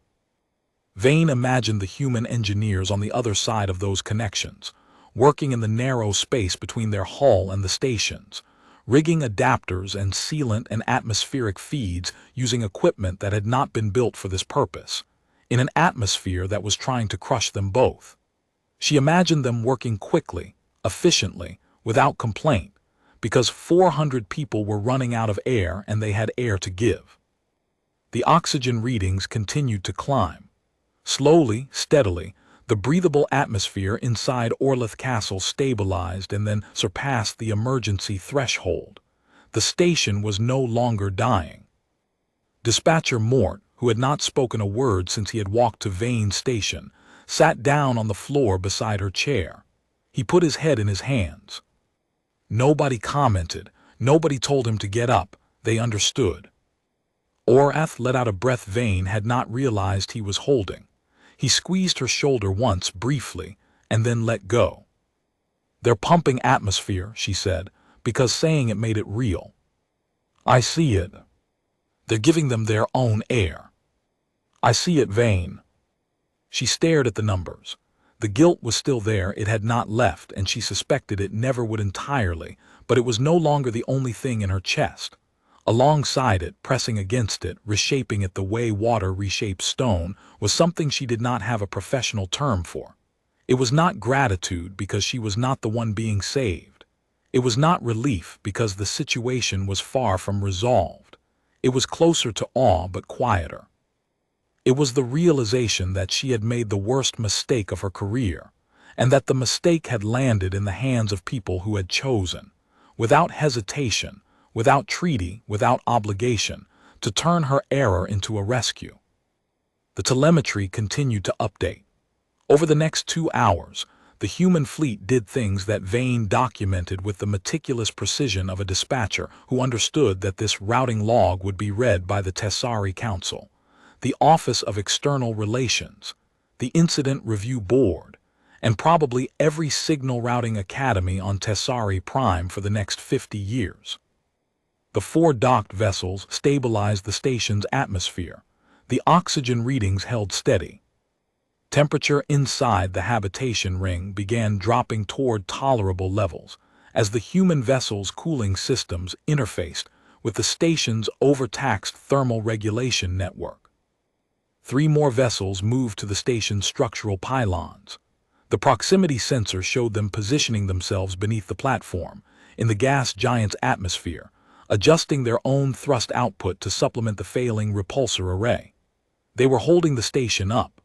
Vane imagined the human engineers on the other side of those connections, working in the narrow space between their hull and the stations, rigging adapters and sealant and atmospheric feeds using equipment that had not been built for this purpose, in an atmosphere that was trying to crush them both. She imagined them working quickly, efficiently, without complaint, because 400 people were running out of air and they had air to give. The oxygen readings continued to climb. Slowly, steadily, the breathable atmosphere inside Orlith Castle stabilized and then surpassed the emergency threshold. The station was no longer dying. Dispatcher Mort, who had not spoken a word since he had walked to Vane's station, sat down on the floor beside her chair. He put his head in his hands. Nobody commented. Nobody told him to get up. They understood. Orath let out a breath Vane had not realized he was holding. He squeezed her shoulder once briefly, and then let go. "They're pumping atmosphere," she said, because saying it made it real. "I see it. They're giving them their own air." "I see it, Vane." She stared at the numbers. The guilt was still there, it had not left, and she suspected it never would entirely, but it was no longer the only thing in her chest. Alongside it, pressing against it, reshaping it the way water reshapes stone, was something she did not have a professional term for. It was not gratitude because she was not the one being saved. It was not relief because the situation was far from resolved. It was closer to awe but quieter. It was the realization that she had made the worst mistake of her career, and that the mistake had landed in the hands of people who had chosen, without hesitation, without treaty, without obligation, to turn her error into a rescue. The telemetry continued to update. Over the next 2 hours, the human fleet did things that Vane documented with the meticulous precision of a dispatcher who understood that this routing log would be read by the Tessari Council, the Office of External Relations, the Incident Review Board, and probably every signal routing academy on Tessari Prime for the next 50 years. The 4 docked vessels stabilized the station's atmosphere. The oxygen readings held steady. Temperature inside the habitation ring began dropping toward tolerable levels as the human vessel's cooling systems interfaced with the station's overtaxed thermal regulation network. 3 more vessels moved to the station's structural pylons. The proximity sensor showed them positioning themselves beneath the platform, in the gas giant's atmosphere, adjusting their own thrust output to supplement the failing repulsor array. They were holding the station up.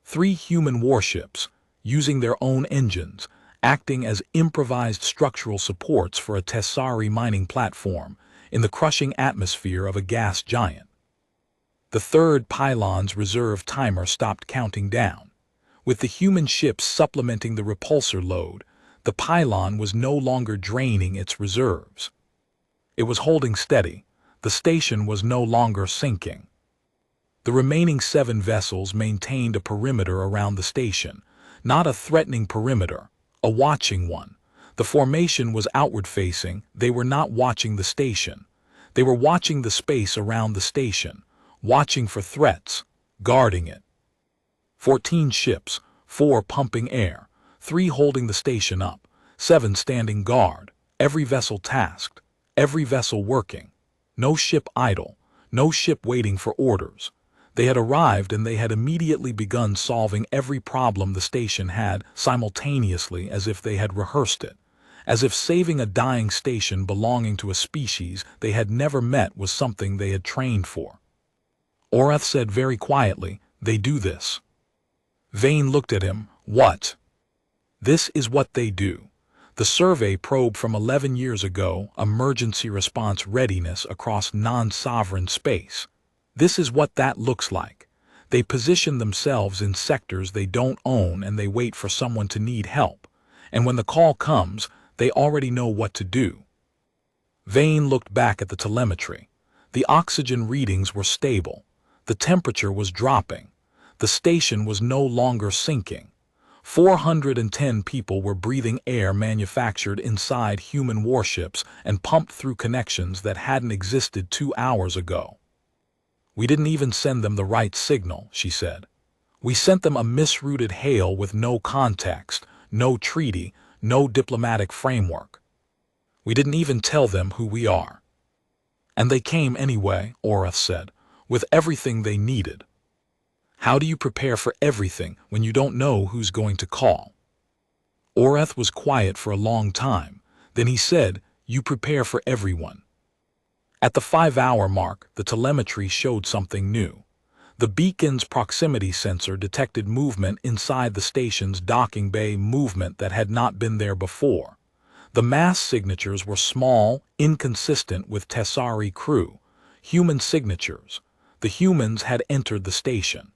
3 human warships, using their own engines, acting as improvised structural supports for a Tessari mining platform in the crushing atmosphere of a gas giant. The 3rd pylon's reserve timer stopped counting down. With the human ships supplementing the repulsor load, the pylon was no longer draining its reserves. It was holding steady. The station was no longer sinking. The remaining 7 vessels maintained a perimeter around the station, not a threatening perimeter, a watching one. The formation was outward-facing. They were not watching the station. They were watching the space around the station, watching for threats, guarding it. 14 ships, 4 pumping air, 3 holding the station up, 7 standing guard, every vessel tasked, every vessel working. No ship idle, no ship waiting for orders. They had arrived and they had immediately begun solving every problem the station had simultaneously as if they had rehearsed it, as if saving a dying station belonging to a species they had never met was something they had trained for. Orath said very quietly, "They do this." Vane looked at him. "What?" "This is what they do. The survey probe from 11 years ago, emergency response readiness across non-sovereign space. This is what that looks like. They position themselves in sectors they don't own and they wait for someone to need help. And when the call comes, they already know what to do." Vane looked back at the telemetry. The oxygen readings were stable. The temperature was dropping. The station was no longer sinking. 410 people were breathing air manufactured inside human warships and pumped through connections that hadn't existed 2 hours ago. "We didn't even send them the right signal," she said. "We sent them a misrouted hail with no context, no treaty, no diplomatic framework. We didn't even tell them who we are." "And they came anyway," Orath said, "with everything they needed." "How do you prepare for everything when you don't know who's going to call?" Orath was quiet for a long time. Then he said, "You prepare for everyone." At the 5-hour mark, the telemetry showed something new. The beacon's proximity sensor detected movement inside the station's docking bay, movement that had not been there before. The mass signatures were small, inconsistent with Tessari crew, human signatures. The humans had entered the station.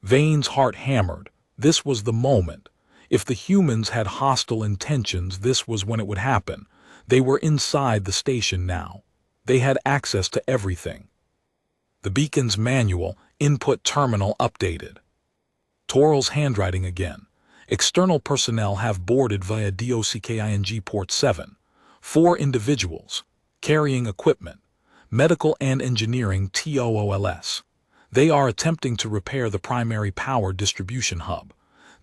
Vane's heart hammered. This was the moment. If the humans had hostile intentions, this was when it would happen. They were inside the station now. They had access to everything. The beacon's manual, input terminal updated. Toral's handwriting again. External personnel have boarded via DOCKING port 7. 4 individuals. Carrying equipment. Medical and engineering TOOLS. They are attempting to repair the primary power distribution hub.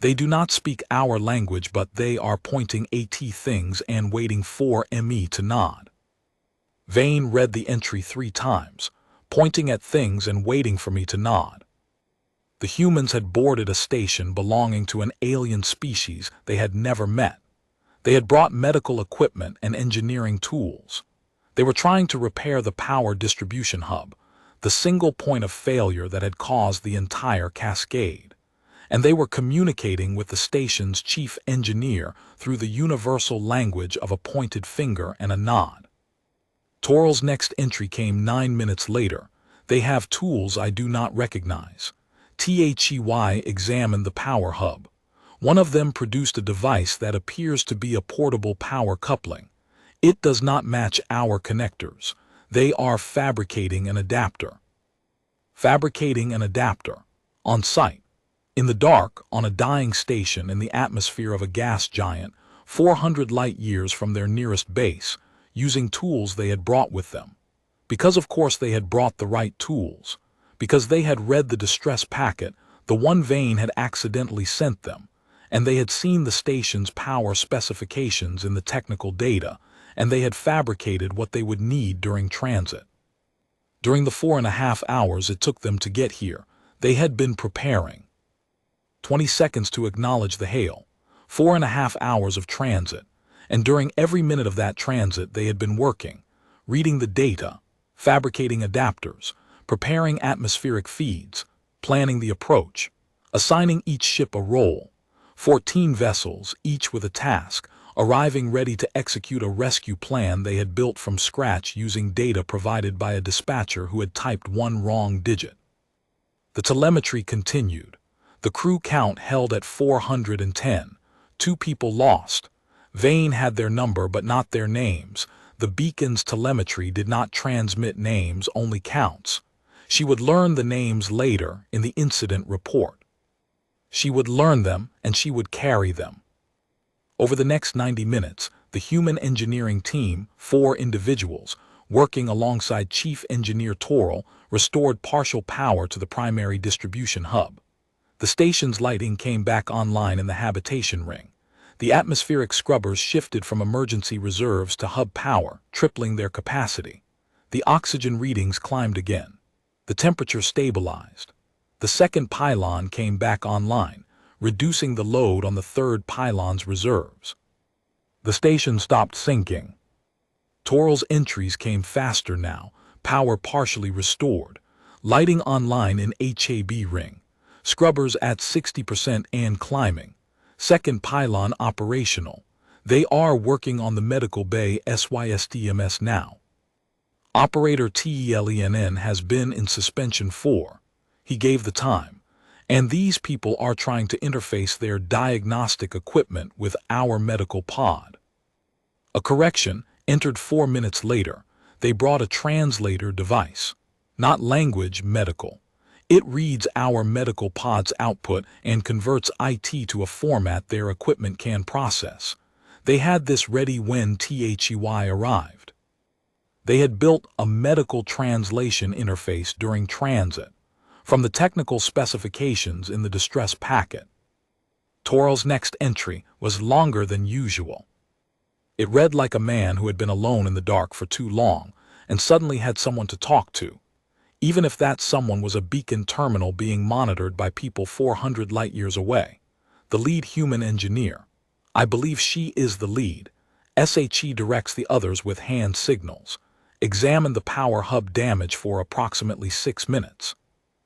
They do not speak our language, but they are pointing at things and waiting for ME to nod. Vane read the entry 3 times, pointing at things and waiting for me to nod. The humans had boarded a station belonging to an alien species they had never met. They had brought medical equipment and engineering tools. They were trying to repair the power distribution hub, the single point of failure that had caused the entire cascade. And they were communicating with the station's chief engineer through the universal language of a pointed finger and a nod. Toral's next entry came 9 minutes later. They have tools I do not recognize. THEY examined the power hub. One of them produced a device that appears to be a portable power coupling. It does not match our connectors. They are fabricating an adapter. Fabricating an adapter. On site. In the dark, on a dying station in the atmosphere of a gas giant, 400 light-years from their nearest base, using tools they had brought with them. Because of course they had brought the right tools. Because they had read the distress packet, the one Vane had accidentally sent them, and they had seen the station's power specifications in the technical data, and they had fabricated what they would need during transit. During the 4.5 hours it took them to get here, they had been preparing. 20 seconds to acknowledge the hail, 4.5 hours of transit, and during every minute of that transit they had been working, reading the data, fabricating adapters, preparing atmospheric feeds, planning the approach, assigning each ship a role, 14 vessels, each with a task, arriving ready to execute a rescue plan they had built from scratch using data provided by a dispatcher who had typed one wrong digit. The telemetry continued. The crew count held at 410. 2 people lost. Vane had their number but not their names. The beacon's telemetry did not transmit names, only counts. She would learn the names later in the incident report. She would learn them and she would carry them. Over the next 90 minutes, the human engineering team, 4 individuals, working alongside Chief Engineer Toral, restored partial power to the primary distribution hub. The station's lighting came back online in the habitation ring. The atmospheric scrubbers shifted from emergency reserves to hub power, tripling their capacity. The oxygen readings climbed again. The temperature stabilized. The second pylon came back online, reducing the load on the third pylon's reserves. The station stopped sinking. Toral's entries came faster now, power partially restored. Lighting online in HAB ring. Scrubbers at 60% and climbing. Second pylon operational. They are working on the medical bay SYSTMS now. Operator TELENN has been in suspension 4. He gave the time. And these people are trying to interface their diagnostic equipment with our medical pod. A correction entered 4 minutes later. They brought a translator device. Not language, medical. It reads our medical pod's output and converts IT to a format their equipment can process. They had this ready when THEY arrived. They had built a medical translation interface during transit, from the technical specifications in the distress packet. Toral's next entry was longer than usual. It read like a man who had been alone in the dark for too long and suddenly had someone to talk to, even if that someone was a beacon terminal being monitored by people 400 light-years away. The lead human engineer. I believe she is the lead. SHE directs the others with hand signals. Examined the power hub damage for approximately 6 minutes.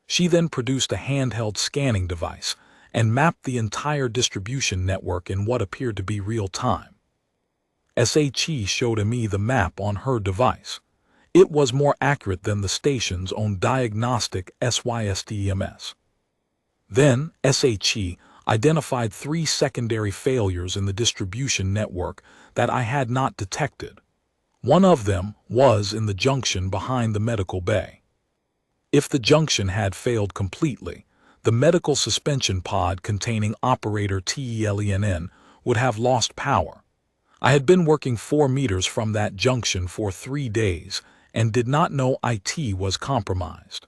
She then produced a handheld scanning device and mapped the entire distribution network in what appeared to be real time. SHE showed me the map on her device. It was more accurate than the station's own diagnostic SYSTMS. Then, SHE identified 3 secondary failures in the distribution network that I had not detected. One of them was in the junction behind the medical bay. If the junction had failed completely, the medical suspension pod containing operator TELENN would have lost power. I had been working 4 meters from that junction for 3 days and did not know IT was compromised.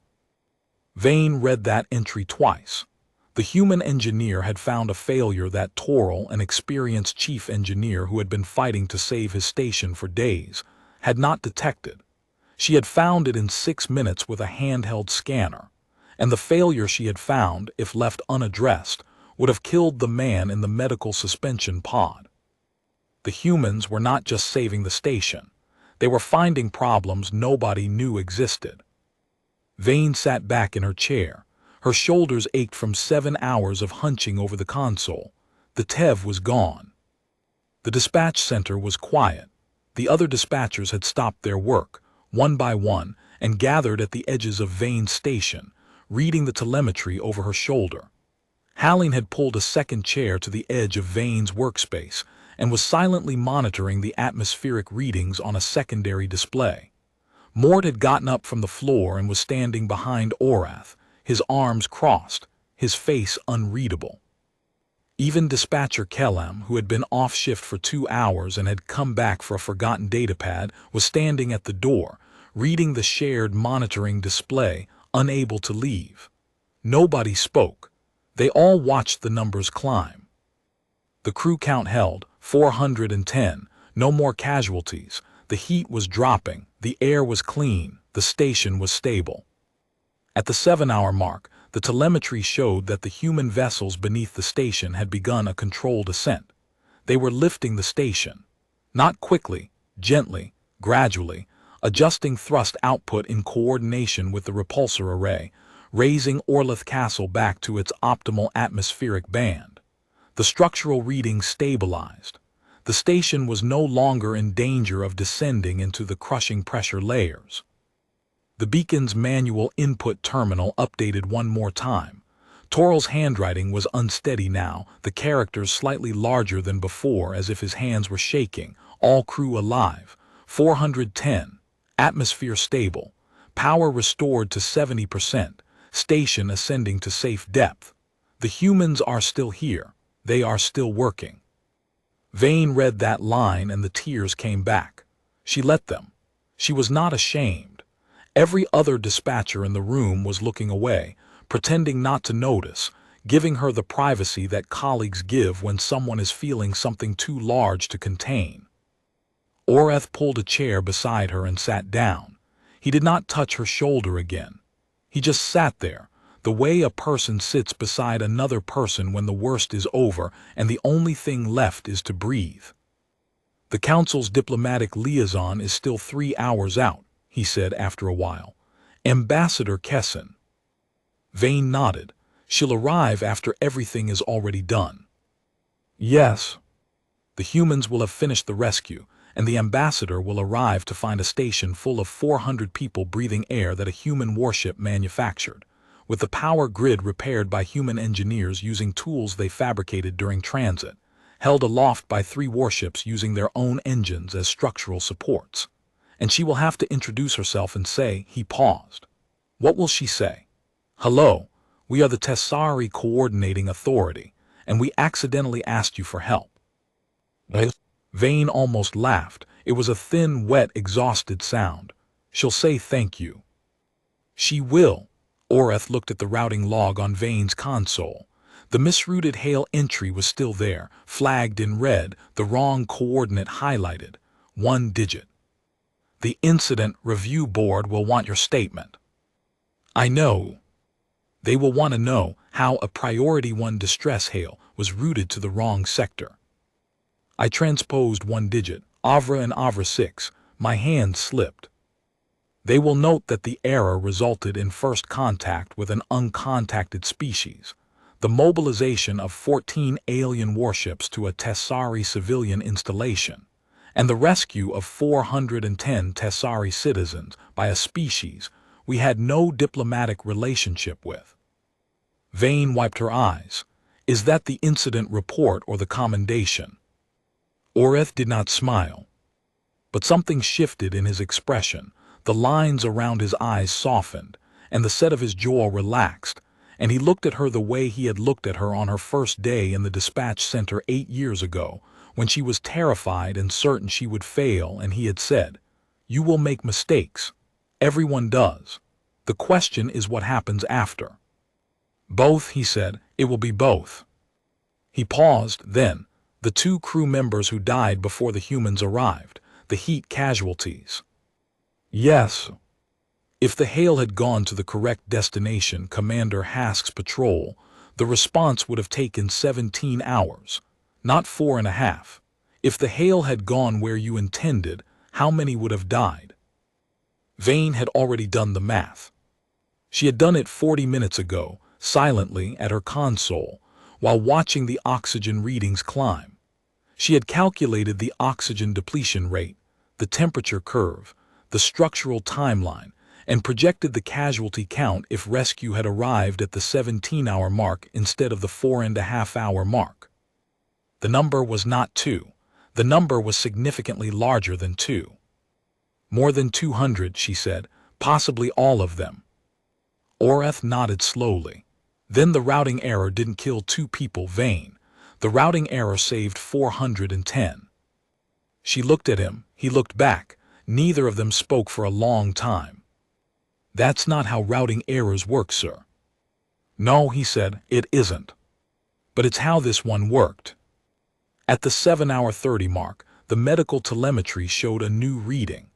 Vane read that entry twice. The human engineer had found a failure that Toril, an experienced chief engineer who had been fighting to save his station for days, had not detected. She had found it in 6 minutes with a handheld scanner, and the failure she had found, if left unaddressed, would have killed the man in the medical suspension pod. The humans were not just saving the station. They were finding problems nobody knew existed. Vane sat back in her chair. Her shoulders ached from 7 hours of hunching over the console. The TEV was gone. The dispatch center was quiet. The other dispatchers had stopped their work, one by one, and gathered at the edges of Vane's station, reading the telemetry over her shoulder. Halling had pulled a second chair to the edge of Vane's workspace and was silently monitoring the atmospheric readings on a secondary display. Mort had gotten up from the floor and was standing behind Orath, his arms crossed, his face unreadable. Even dispatcher Kellam, who had been off shift for 2 hours and had come back for a forgotten datapad, was standing at the door, reading the shared monitoring display, unable to leave. Nobody spoke. They all watched the numbers climb. The crew count held 410, no more casualties. The heat was dropping, the air was clean, the station was stable. At the 7-hour mark, the telemetry showed that the human vessels beneath the station had begun a controlled ascent. They were lifting the station. Not quickly, gently, gradually, adjusting thrust output in coordination with the repulsor array, raising Orlith Castle back to its optimal atmospheric band. The structural readings stabilized. The station was no longer in danger of descending into the crushing pressure layers. The beacon's manual input terminal updated one more time. Toril's handwriting was unsteady now, the characters slightly larger than before as if his hands were shaking. All crew alive. 410. Atmosphere stable. Power restored to 70%. Station ascending to safe depth. The humans are still here. They are still working. Vane read that line and the tears came back. She let them. She was not ashamed. Every other dispatcher in the room was looking away, pretending not to notice, giving her the privacy that colleagues give when someone is feeling something too large to contain. Orath pulled a chair beside her and sat down. He did not touch her shoulder again. He just sat there, the way a person sits beside another person when the worst is over and the only thing left is to breathe. The council's diplomatic liaison is still 3 hours out, he said after a while. Ambassador Kessin. Vane nodded. She'll arrive after everything is already done. Yes. The humans will have finished the rescue, and the ambassador will arrive to find a station full of 400 people breathing air that a human warship manufactured, with the power grid repaired by human engineers using tools they fabricated during transit, held aloft by 3 warships using their own engines as structural supports. And she will have to introduce herself and say, he paused. What will she say? Hello, we are the Tessari Coordinating Authority, and we accidentally asked you for help. Vane almost laughed. It was a thin, wet, exhausted sound. She'll say thank you. She will. Orath looked at the routing log on Vane's console. The misrouted hail entry was still there, flagged in red, the wrong coordinate highlighted. 1 digit. The Incident Review Board will want your statement. I know. They will want to know how a Priority 1 distress hail was routed to the wrong sector. I transposed 1 digit, Avra and Avra 6. My hand slipped. They will note that the error resulted in first contact with an uncontacted species, the mobilization of 14 alien warships to a Tessari civilian installation, and the rescue of 410 Tessari citizens by a species we had no diplomatic relationship with. Vane wiped her eyes. Is that the incident report or the commendation? Orath did not smile. But something shifted in his expression. The lines around his eyes softened, and the set of his jaw relaxed, and he looked at her the way he had looked at her on her first day in the dispatch center 8 years ago, when she was terrified and certain she would fail, and he had said, "You will make mistakes. Everyone does. The question is what happens after." "Both," he said. "It will be both." He paused, then, "The 2 crew members who died before the humans arrived, the heat casualties." "Yes." If the hail had gone to the correct destination, Commander Hask's patrol, the response would have taken 17 hours, not 4.5. If the hail had gone where you intended, how many would have died? Vane had already done the math. She had done it 40 minutes ago, silently at her console, while watching the oxygen readings climb. She had calculated the oxygen depletion rate, the temperature curve, the structural timeline, and projected the casualty count if rescue had arrived at the 17-hour mark instead of the 4.5-hour mark. The number was not 2. The number was significantly larger than 2. "More than 200, she said, "possibly all of them." Oreth nodded slowly. "Then the routing error didn't kill 2 people, Vane. The routing error saved 410. She looked at him, he looked back. Neither of them spoke for a long time. "That's not how routing errors work, sir." "No," he said, "it isn't. But it's how this one worked." At the 7-hour 30 mark, the medical telemetry showed a new reading.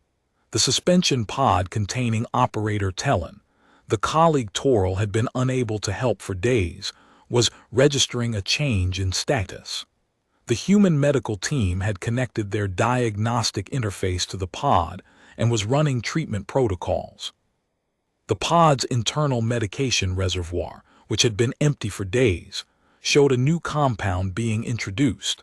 The suspension pod containing operator Tellin, the colleague Toril had been unable to help for days, was registering a change in status. The human medical team had connected their diagnostic interface to the pod and was running treatment protocols. The pod's internal medication reservoir, which had been empty for days, showed a new compound being introduced,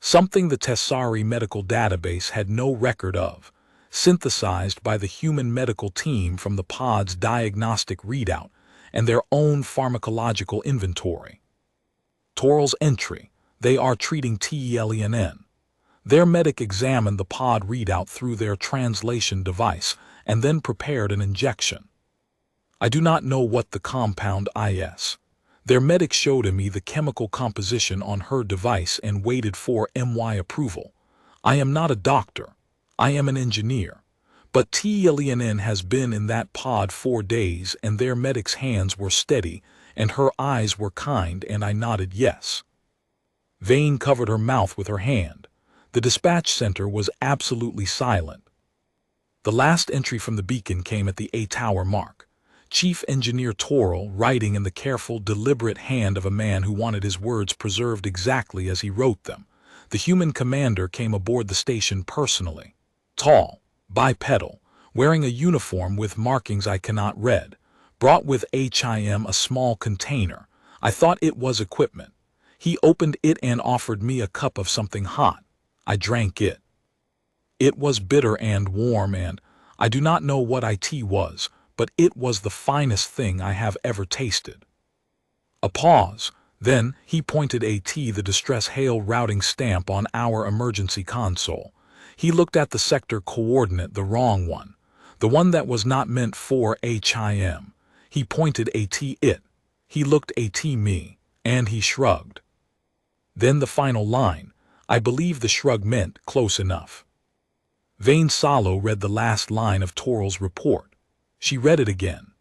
something the Tessari medical database had no record of, synthesized by the human medical team from the pod's diagnostic readout and their own pharmacological inventory. Toril's entry: "They are treating TELENN." Their medic examined the pod readout through their translation device and then prepared an injection. "I do not know what the compound is." Their medic showed me the chemical composition on her device and waited for my approval. "I am not a doctor. I am an engineer. But TELENN has been in that pod 4 days, and their medic's hands were steady and her eyes were kind, and I nodded yes." Vane covered her mouth with her hand. The dispatch center was absolutely silent. The last entry from the beacon came at the 8-hour mark. Chief Engineer Toril, writing in the careful, deliberate hand of a man who wanted his words preserved exactly as he wrote them. The human commander came aboard the station personally. Tall, bipedal, wearing a uniform with markings I cannot read, brought with him a small container. I thought it was equipment. He opened it and offered me a cup of something hot. I drank it. It was bitter and warm, and I do not know what it was, but it was the finest thing I have ever tasted. A pause. Then he pointed at the distress hail routing stamp on our emergency console. He looked at the sector coordinate, the wrong one, the one that was not meant for him. He pointed at it. He looked at me, and he shrugged. Then the final line. I believe the shrug meant close enough. Vane Salo read the last line of Toril's report. She read it again.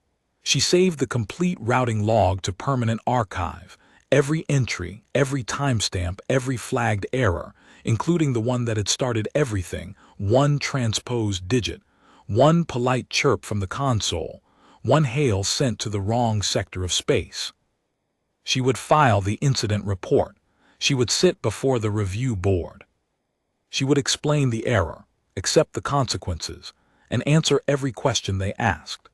She saved the complete routing log to permanent archive, every entry, every timestamp, every flagged error, including the one that had started everything, 1 transposed digit, 1 polite chirp from the console, 1 hail sent to the wrong sector of space. She would file the incident report. She would sit before the review board. She would explain the error, accept the consequences, and answer every question they asked.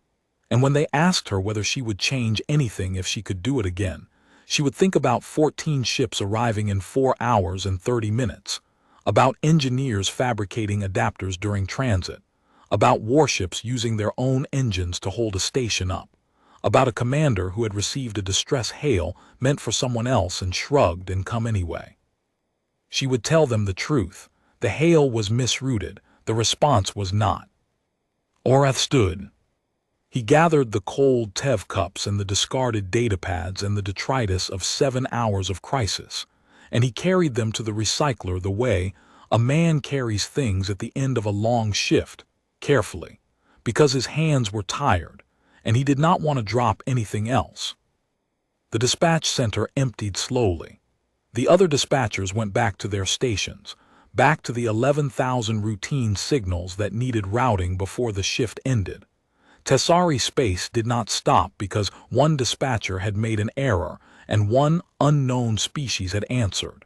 And when they asked her whether she would change anything if she could do it again, she would think about 14 ships arriving in 4 hours and 30 minutes, about engineers fabricating adapters during transit, about warships using their own engines to hold a station up, about a commander who had received a distress hail meant for someone else and shrugged and come anyway. She would tell them the truth. The hail was misrouted. The response was not. Orath stood. He gathered the cold Tev cups and the discarded datapads and the detritus of 7 hours of crisis, and he carried them to the recycler the way a man carries things at the end of a long shift, carefully, because his hands were tired, and he did not want to drop anything else. The dispatch center emptied slowly. The other dispatchers went back to their stations, back to the 11,000 routine signals that needed routing before the shift ended. Tessari space did not stop because one dispatcher had made an error and one unknown species had answered.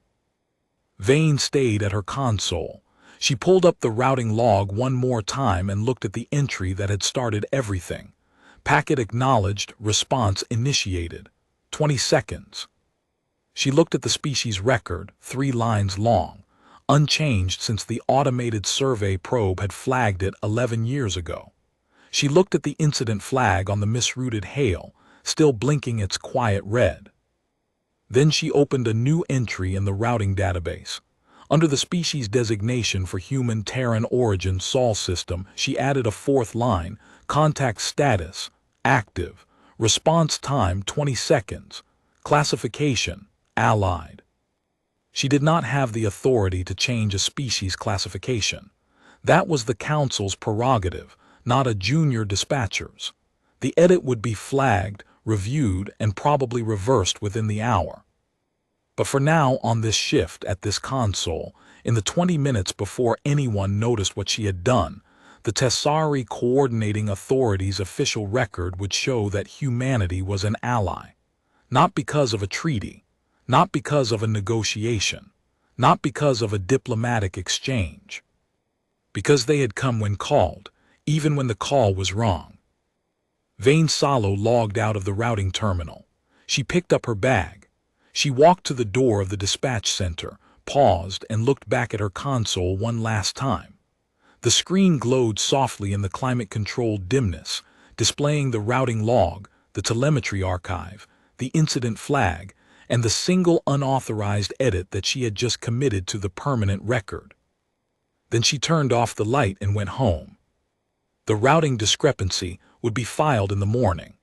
Vane stayed at her console. She pulled up the routing log one more time and looked at the entry that had started everything. Packet acknowledged, response initiated. 20 seconds. She looked at the species record, 3 lines long, unchanged since the automated survey probe had flagged it 11 years ago. She looked at the incident flag on the misrouted hail, still blinking its quiet red. Then she opened a new entry in the routing database. Under the species designation for human Terran origin Sol system, she added a 4th line, contact status, active, response time 20 seconds, classification, allied. She did not have the authority to change a species classification. That was the Council's prerogative, not a junior dispatcher's. The edit would be flagged, reviewed, and probably reversed within the hour. But for now, on this shift at this console, in the 20 minutes before anyone noticed what she had done, the Tessari Coordinating Authority's official record would show that humanity was an ally. Not because of a treaty, not because of a negotiation, not because of a diplomatic exchange. Because they had come when called, even when the call was wrong. Vane Salo logged out of the routing terminal. She picked up her bag. She walked to the door of the dispatch center, paused, and looked back at her console one last time. The screen glowed softly in the climate-controlled dimness, displaying the routing log, the telemetry archive, the incident flag, and the single unauthorized edit that she had just committed to the permanent record. Then she turned off the light and went home. The routing discrepancy would be filed in the morning.